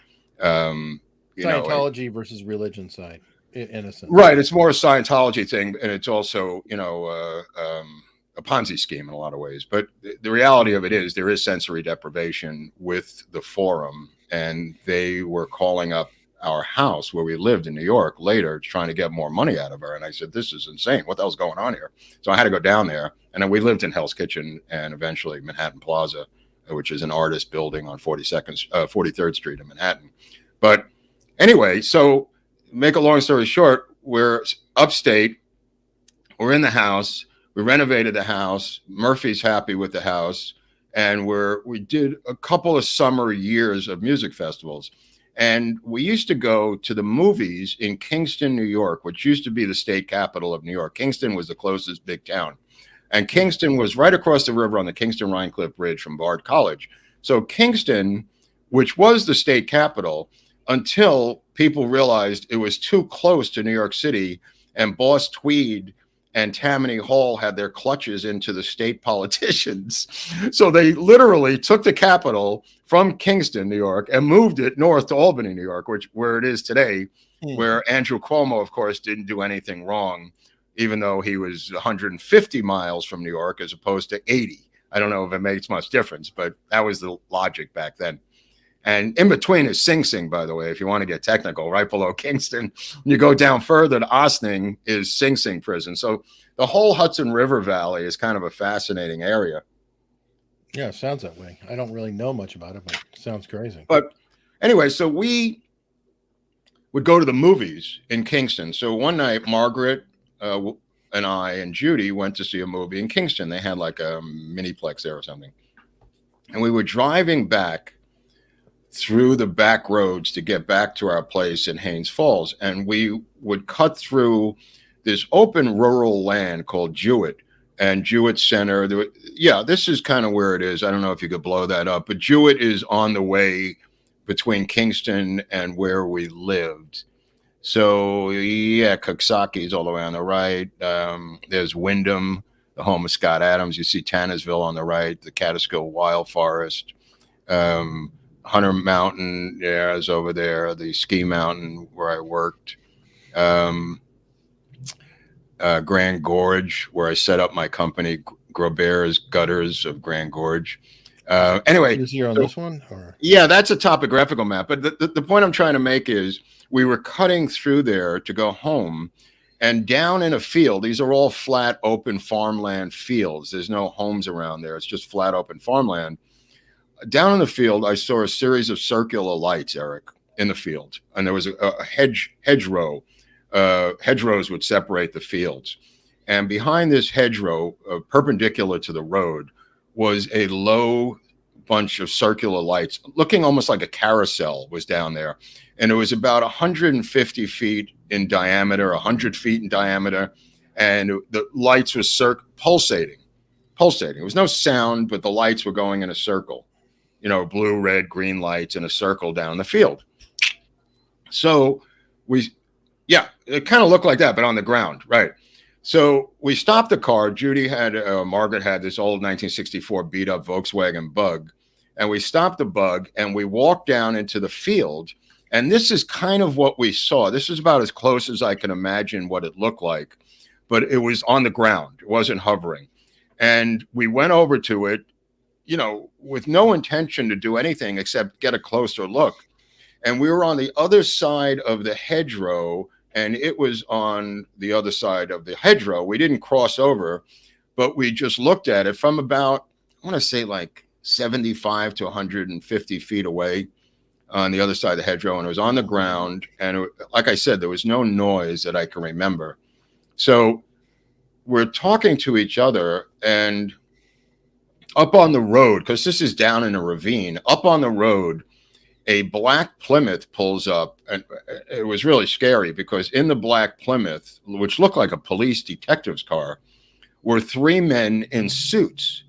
Scientology versus religion side. Innocent, right? It's more a Scientology thing, and it's also a Ponzi scheme in a lot of ways. But the reality of it is there is sensory deprivation with the Forum, and they were calling up our house where we lived in New York later, trying to get more money out of her. And I said, "This is insane. What the hell's going on here?" So I had to go down there, and then we lived in Hell's Kitchen and eventually Manhattan Plaza, which is an artist building on 43rd Street in Manhattan. But anyway, so make a long story short, we're upstate. We're in the house. We renovated the house. Murphy's happy with the house. And we did a couple of summer years of music festivals. And we used to go to the movies in Kingston, New York, which used to be the state capital of New York. Kingston was the closest big town. And Kingston was right across the river on the Kingston-Rhinecliff Bridge from Bard College. So Kingston, which was the state capital, until people realized it was too close to New York City, and Boss Tweed and Tammany Hall had their clutches into the state politicians. So they literally took the capital from Kingston, New York, and moved it north to Albany, New York, where it is today, where Andrew Cuomo, of course, didn't do anything wrong, even though he was 150 miles from New York as opposed to 80. I don't know if it makes much difference, but that was the logic back then. And in between is Sing Sing, by the way, if you want to get technical, right below Kingston. When you go down further to Ossining is Sing Sing prison. So the whole Hudson River Valley is kind of a fascinating area. Yeah, it sounds that way. I don't really know much about it, but it sounds crazy. But anyway, so we would go to the movies in Kingston. So one night, Margaret and I and Judy went to see a movie in Kingston. They had like a miniplex there or something. And we were driving back through the back roads to get back to our place in Haines Falls. And we would cut through this open rural land called Jewett and Jewett Center. This is kind of where it is. I don't know if you could blow that up, but Jewett is on the way between Kingston and where we lived. So yeah, Coxsackie is all the way on the right. There's Wyndham, the home of Scott Adams. You see Tannersville on the right, the Catskill Wild Forest. Hunter Mountain, yeah, is over there. The ski mountain where I worked. Grand Gorge, where I set up my company, Graubert's Gutters of Grand Gorge. Anyway, easier on this one, or yeah, that's a topographical map. But the point I'm trying to make is we were cutting through there to go home, and down in a field, these are all flat, open farmland fields. There's no homes around there. It's just flat, open farmland. Down in the field, I saw a series of circular lights, Eric, in the field. And there was a hedgerow. Hedgerows would separate the fields. And behind this hedgerow, perpendicular to the road, was a low bunch of circular lights, looking almost like a carousel was down there. And it was about 150 feet in diameter, 100 feet in diameter. And the lights were pulsating. There was no sound, but the lights were going in a circle. You know, blue, red, green lights in a circle down the field. So yeah, it kind of looked like that, but on the ground, right? So we stopped the car. Margaret had this old 1964 beat up Volkswagen Bug. And we stopped the Bug and we walked down into the field. And this is kind of what we saw. This is about as close as I can imagine what it looked like, but it was on the ground. It wasn't hovering. And we went over to it, you know, with no intention to do anything except get a closer look. And we were on the other side of the hedgerow, and it was on the other side of the hedgerow. We didn't cross over, but we just looked at it from about, I want to say like 75 to 150 feet away on the other side of the hedgerow. And it was on the ground. And like I said, there was no noise that I can remember. So we're talking to each other, and up on the road, because this is down in a ravine, up on the road, a black Plymouth pulls up, and it was really scary because in the black Plymouth, which looked like a police detective's car, were three men in suits.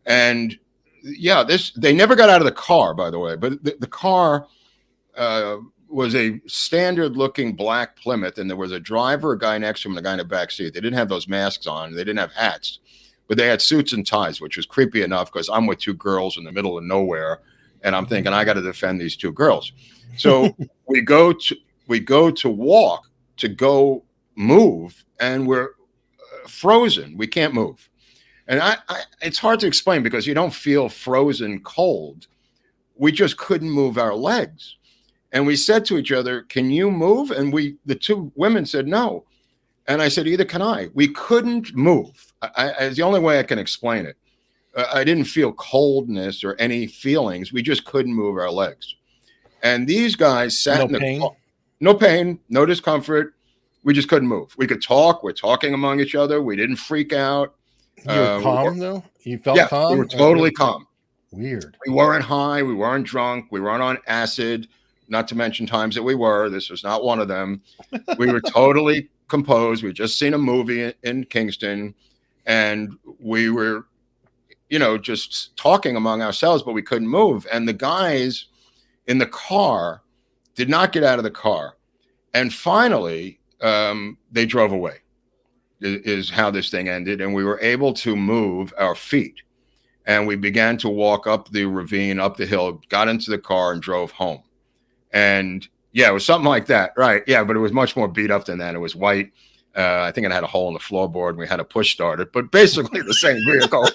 And yeah, they never got out of the car, by the way, but the car was a standard looking black Plymouth, and there was a driver, a guy next to him, and a guy in the back seat. They didn't have those masks on. They didn't have hats, but they had suits and ties, which was creepy enough because I'm with two girls in the middle of nowhere. And I'm thinking, I got to defend these two girls. So we go to walk to go move, and we're frozen. We can't move. And it's hard to explain because you don't feel frozen cold. We just couldn't move our legs. And we said to each other, can you move? And the two women said no. And I said, either can I. We couldn't move. It's the only way I can explain it. I didn't feel coldness or any feelings. We just couldn't move our legs. And these guys sat in the car. No pain, no discomfort. We just couldn't move. We could talk. We're talking among each other. We didn't freak out. You were calm, though? You felt calm? We were totally calm. Weird. We weren't high. We weren't drunk. We weren't on acid, not to mention times that we were. This was not one of them. We were totally composed. We'd just seen a movie in Kingston, and we were, you know, just talking among ourselves, but we couldn't move. And the guys in the car did not get out of the car. And finally, they drove away, is how this thing ended. And we were able to move our feet. And we began to walk up the ravine, up the hill, got into the car and drove home. And yeah, it was something like that. Right. Yeah. But it was much more beat up than that. It was white. I think it had a hole in the floorboard, and we had to push start it, but basically the same vehicle.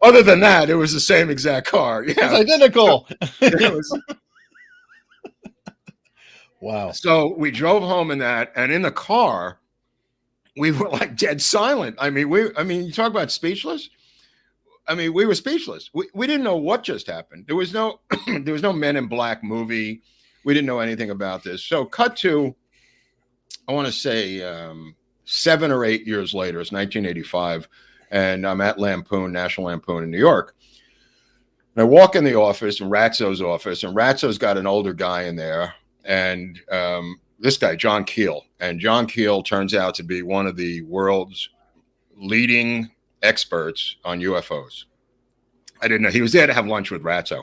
Other than that, it was the same exact car. Yeah. It's identical. It was. Wow. So we drove home in that, and in the car, we were like dead silent. I mean, you talk about speechless. I mean, we were speechless. We didn't know what just happened. There was no Men in Black movie. We didn't know anything about this. So cut to, I want to say 7 or 8 years later, it's 1985, and I'm at National Lampoon in New York. And I walk in the office, Ratzo's office, and Ratzo's got an older guy in there, and this guy, John Keel. And John Keel turns out to be one of the world's leading experts on UFOs. I didn't know. He was there to have lunch with Ratzo.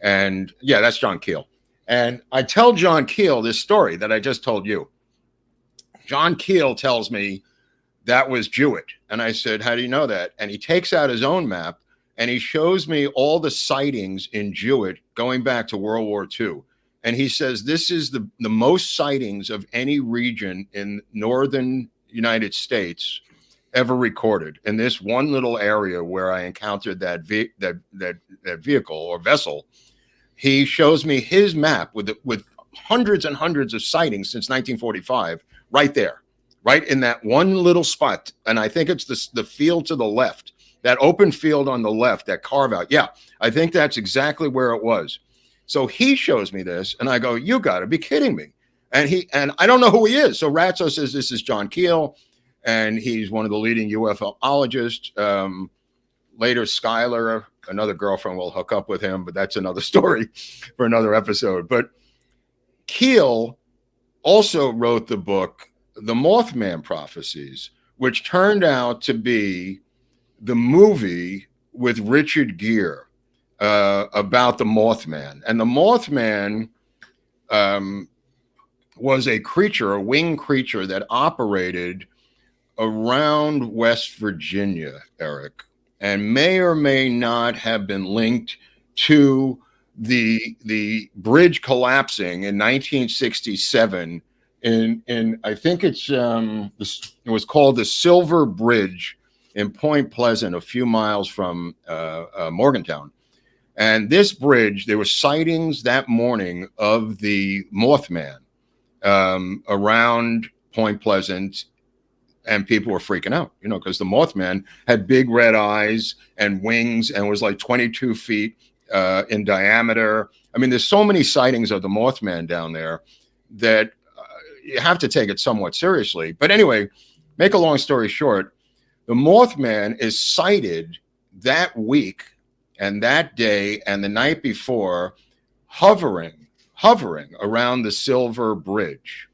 And yeah, that's John Keel. And I tell John Keel this story that I just told you. John Keel tells me that was Jewett. And I said, how do you know that? And he takes out his own map and he shows me all the sightings in Jewett going back to World War II. And he says, this is the most sightings of any region in northern United States ever recorded, in this one little area where I encountered that vehicle or vessel. He shows me his map with hundreds and hundreds of sightings since 1945, right there, right in that one little spot. And I think it's the field to the left, that open field on the left, that carve out. Yeah, I think that's exactly where it was. So he shows me this, and I go, you got to be kidding me. And I don't know who he is. So Ratso says this is John Keel, and he's one of the leading UFOologists. Later, Skylar, another girlfriend, will hook up with him, but that's another story for another episode. But Keel also wrote the book, The Mothman Prophecies, which turned out to be the movie with Richard Gere about the Mothman. And the Mothman was a creature, a winged creature that operated around West Virginia, Eric, and may or may not have been linked to the bridge collapsing in 1967 in I think it was called the Silver Bridge in Point Pleasant, a few miles from Morgantown. And this bridge, there were sightings that morning of the Mothman around Point Pleasant, and people were freaking out, because the Mothman had big red eyes and wings and was like 22 feet in diameter. I mean, there's so many sightings of the Mothman down there that you have to take it somewhat seriously. But anyway, make a long story short, the Mothman is sighted that week and that day and the night before, hovering around the Silver Bridge.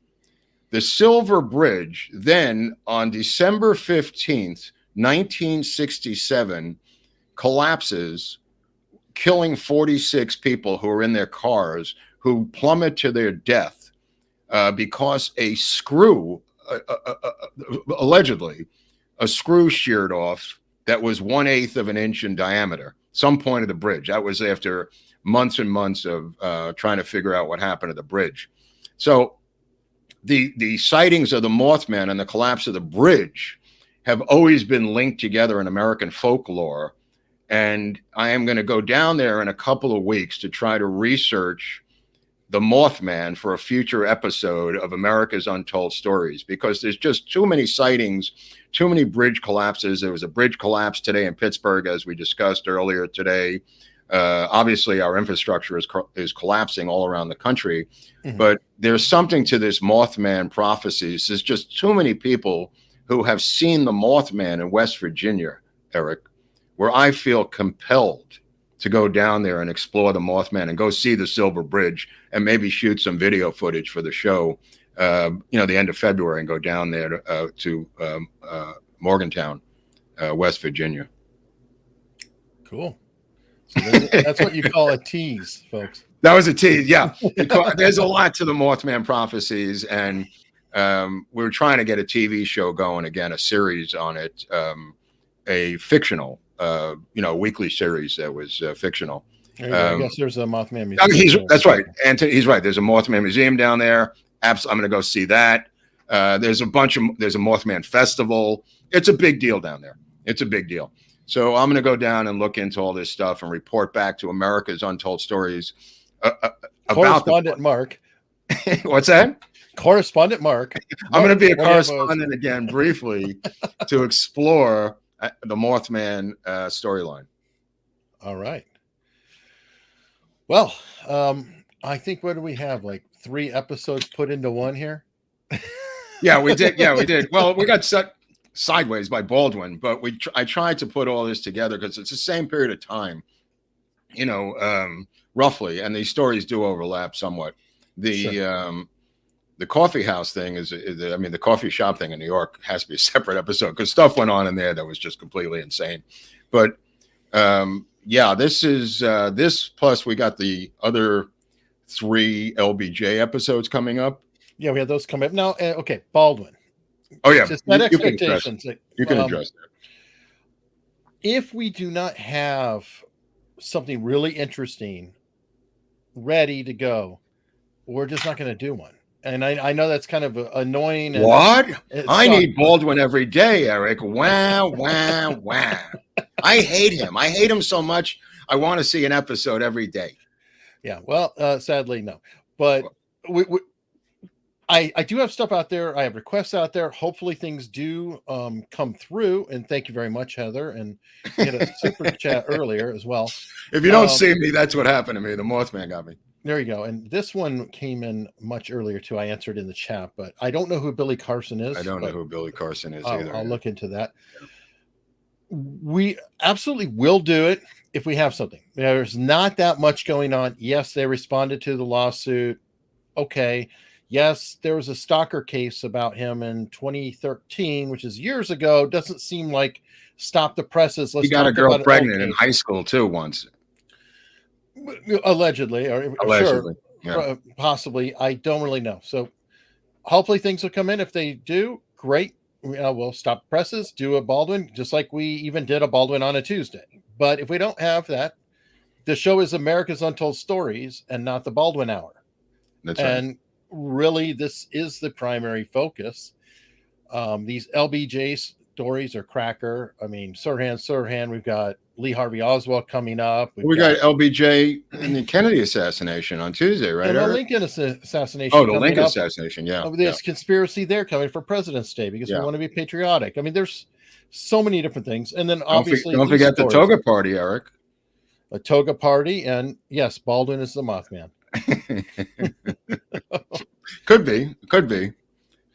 The Silver Bridge then, on December 15th, 1967, collapses, killing 46 people who were in their cars, who plummet to their death because a screw, allegedly, a screw sheared off that was 1/8 of an inch in diameter, some point of the bridge. That was after months and months of trying to figure out what happened to the bridge. So the sightings of the Mothman and the collapse of the bridge have always been linked together in American folklore. And I am going to go down there in a couple of weeks to try to research the Mothman for a future episode of America's Untold Stories, because there's just too many sightings, too many bridge collapses. There was a bridge collapse today in Pittsburgh, as we discussed earlier today. Obviously, our infrastructure is collapsing all around the country, but there's something to this Mothman prophecies. There's just too many people who have seen the Mothman in West Virginia, Eric, where I feel compelled to go down there and explore the Mothman and go see the Silver Bridge and maybe shoot some video footage for the show, the end of February, and go down there to Morgantown, West Virginia. Cool. So that's what you call a tease, folks. That was a tease, yeah. There's a lot to the Mothman prophecies, and we're trying to get a TV show going again, a series on it, a fictional, weekly series that was fictional. I guess there's a Mothman museum. That's right. He's right. There's a Mothman museum down there. I'm going to go see that. There's a Mothman festival. It's a big deal down there. It's a big deal. So I'm going to go down and look into all this stuff and report back to America's Untold Stories about Correspondent Mark. What's that? Correspondent Mark. I'm going to be a correspondent again briefly to explore the Mothman storyline. All right. Well, I think, what do we have? Like 3 episodes put into one here? Yeah, we did. Yeah, we did. Well, we got set sideways by Baldwin, but I tried to put all this together because it's the same period of time, roughly, and these stories do overlap somewhat. The coffee house thing the coffee shop thing in New York has to be a separate episode because stuff went on in there that was just completely insane. But this is this plus we got the other 3 LBJ episodes coming up. Yeah, we have those coming up now. Okay, Baldwin. Oh yeah, Just set you can expectations. You can address that. If we do not have something really interesting ready to go, we're just not going to do one. And I know that's kind of annoying. And What? I sucks. need Baldwin every day, Eric. Wow, wow, wow. I hate him. I hate him so much. I want to see an episode every day. Yeah, well, sadly, no. But I do have stuff out there. I have requests out there. Hopefully things do come through. And thank you very much, Heather. And we had a super chat earlier as well. If you don't see me, that's what happened to me. The Mothman got me. There you go. And this one came in much earlier too. I answered in the chat, but I don't know who Billy Carson is. I don't know who Billy Carson is either. I'll look into that. We absolutely will do it if we have something. There's not that much going on. Yes, they responded to the lawsuit. Okay. Yes, there was a stalker case about him in 2013, which is years ago. Doesn't seem like stop the presses. He got a girl pregnant in high school too once. Allegedly, or allegedly, sure, yeah. Possibly. I don't really know. So hopefully things will come in. If they do, great. We'll stop presses, do a Baldwin, just like we even did a Baldwin on a Tuesday. But if we don't have that, the show is America's Untold Stories and not the Baldwin Hour. That's right. And really, this is the primary focus. These LBJ stories are cracker. I mean, Sirhan. We've got Lee Harvey Oswald coming up. We got LBJ in the Kennedy assassination on Tuesday, right? And the Lincoln assassination. Oh, the Lincoln assassination, yeah. There's conspiracy there coming for President's Day because we want to be patriotic. I mean, there's so many different things. And then obviously... Don't forget the toga party, Eric. A toga party. And yes, Baldwin is the Mothman. Could be.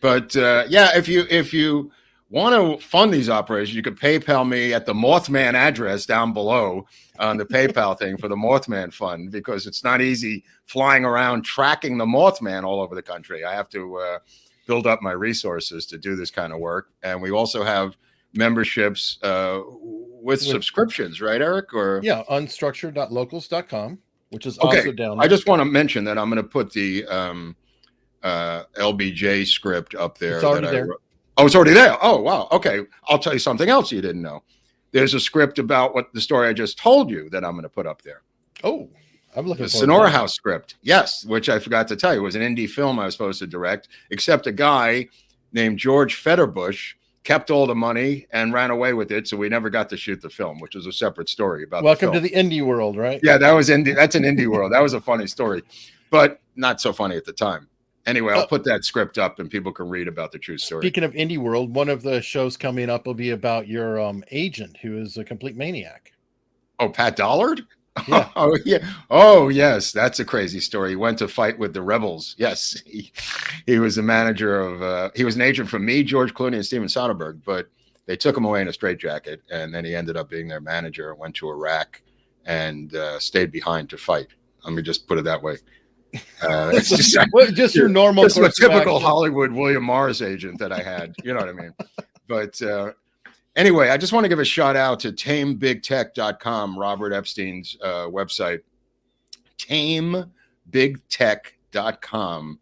But yeah, if you want to fund these operations, you could PayPal me at the Mothman address down below on the PayPal thing for the Mothman Fund, because it's not easy flying around tracking the Mothman all over the country. I have to build up my resources to do this kind of work. And we also have memberships with subscriptions, right, Eric? Or yeah, unstructured.locals.com, which is also down there. I just want to mention that I'm going to put the LBJ script up there. It's already there. Oh, it's already there. Oh, wow. Okay. I'll tell you something else you didn't know. There's a script about what the story I just told you that I'm going to put up there. Oh, I'm looking the for Sonora House script. Yes, which I forgot to tell you. It was an indie film I was supposed to direct, except a guy named George Fetterbush kept all the money and ran away with it. So we never got to shoot the film, which is a separate story about Welcome to the indie world, right? Yeah, that's an indie world. That was a funny story, but not so funny at the time. Anyway, I'll put that script up and people can read about the true story. Speaking of indie world, one of the shows coming up will be about your agent who is a complete maniac. Oh, Pat Dollard? Yeah. Oh, yeah. Oh, yes. That's a crazy story. He went to fight with the rebels. Yes. He was a manager of, he was an agent for me, George Clooney, and Steven Soderbergh, but they took him away in a straitjacket, and then he ended up being their manager and went to Iraq and stayed behind to fight. Let me just put it that way. It's just your normal, just a typical Hollywood William Morris agent that I had. You know what I mean? But anyway, I just want to give a shout out to tamebigtech.com, Robert Epstein's website, tamebigtech.com,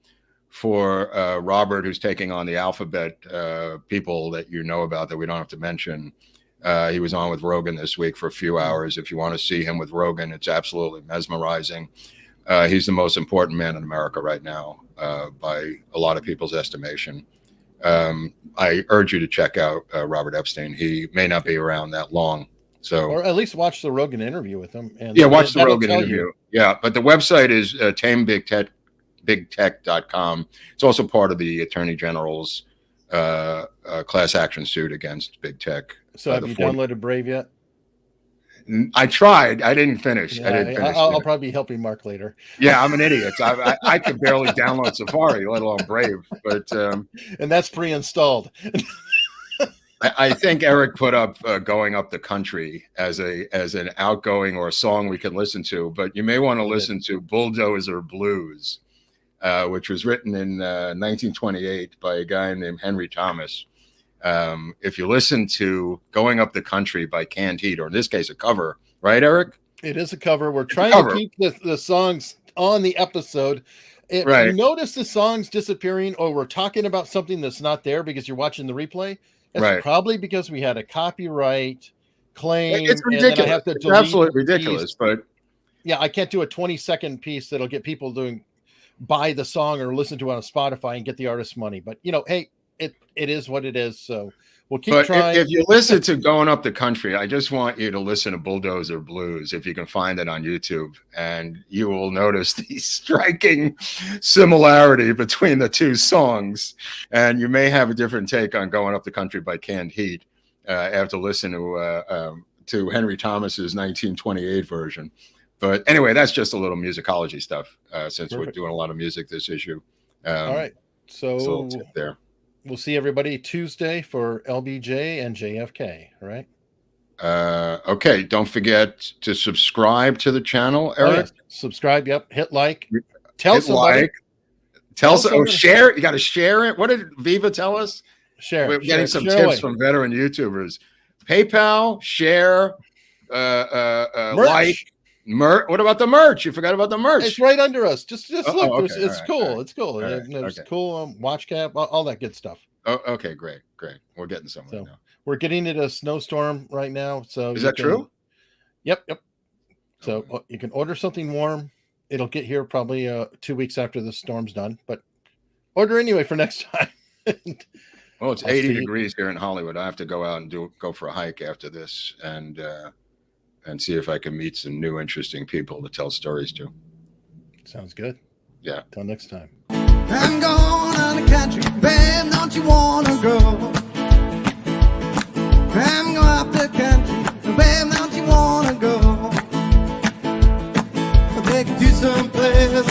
for Robert, who's taking on the alphabet people that you know about that we don't have to mention. He was on with Rogan this week for a few hours. If you want to see him with Rogan, it's absolutely mesmerizing. He's the most important man in America right now, by a lot of people's estimation. I urge you to check out Robert Epstein. He may not be around that long, or at least watch the Rogan interview with him. And watch the Rogan interview. Yeah, but the website is tamebigtech.com. It's also part of the Attorney General's class action suit against big tech. So have you downloaded Brave yet? I tried. I didn't finish. Yeah, I'll probably be helping Mark later. Yeah, I'm an idiot. I could barely download Safari, let alone Brave. But and that's pre-installed. I think Eric put up "Going Up the Country" as an outgoing or a song we can listen to. But you may want to listen to "Bulldozer Blues," which was written in 1928 by a guy named Henry Thomas. If you listen to "Going Up the Country" by Canned Heat, or in this case, a cover, right, Eric? It is a cover. We're trying to keep the songs on the episode. If Right. you notice the songs disappearing or we're talking about something that's not there because you're watching the replay, it's Right. probably because we had a copyright claim. It's And then I ridiculous. have to It's delete absolutely the ridiculous. piece. But Yeah, I can't do a 20-second piece that'll get people doing buy the song or listen to it on Spotify and get the artist money. But hey, it is what it is. So we'll keep trying. If you listen to Going Up the Country, I just want you to listen to Bulldozer Blues if you can find it on YouTube, and you will notice the striking similarity between the two songs. And you may have a different take on Going Up the Country by Canned Heat after listening to Henry Thomas's 1928 version. But anyway, that's just a little musicology stuff since Perfect. we're doing a lot of music this issue. All right. So a little So tip there. we'll see everybody Tuesday for LBJ and JFK. All right. Okay. Don't forget to subscribe to the channel, Eric. Oh, yes. Subscribe. Yep. Hit like. Tell Hit somebody. like. Tell somebody. share. You got to share it. What did Viva tell us? Share. We're getting some share tips away. from veteran YouTubers. PayPal, share, Merch. like, what about the merch? You forgot about the merch. It's right under us. Just look. okay. It's All cool. right. It's cool. All right. There's Okay. cool watch cap, all that good stuff. Oh, okay, great. We're getting somewhere So, now. We're getting it a snowstorm right now. So Is that true? Yep. So you can order something warm. It'll get here probably 2 weeks after the storm's done, but order anyway for next time. Well, it's I'll 80 see you. degrees here in Hollywood. I have to go out and go for a hike after this and see if I can meet some new interesting people to tell stories to. Sounds good. Yeah. Till next time. I'm going on the country, babe, don't you wanna go? I'm going up the country, babe, don't you wanna go? I'll take you to some place that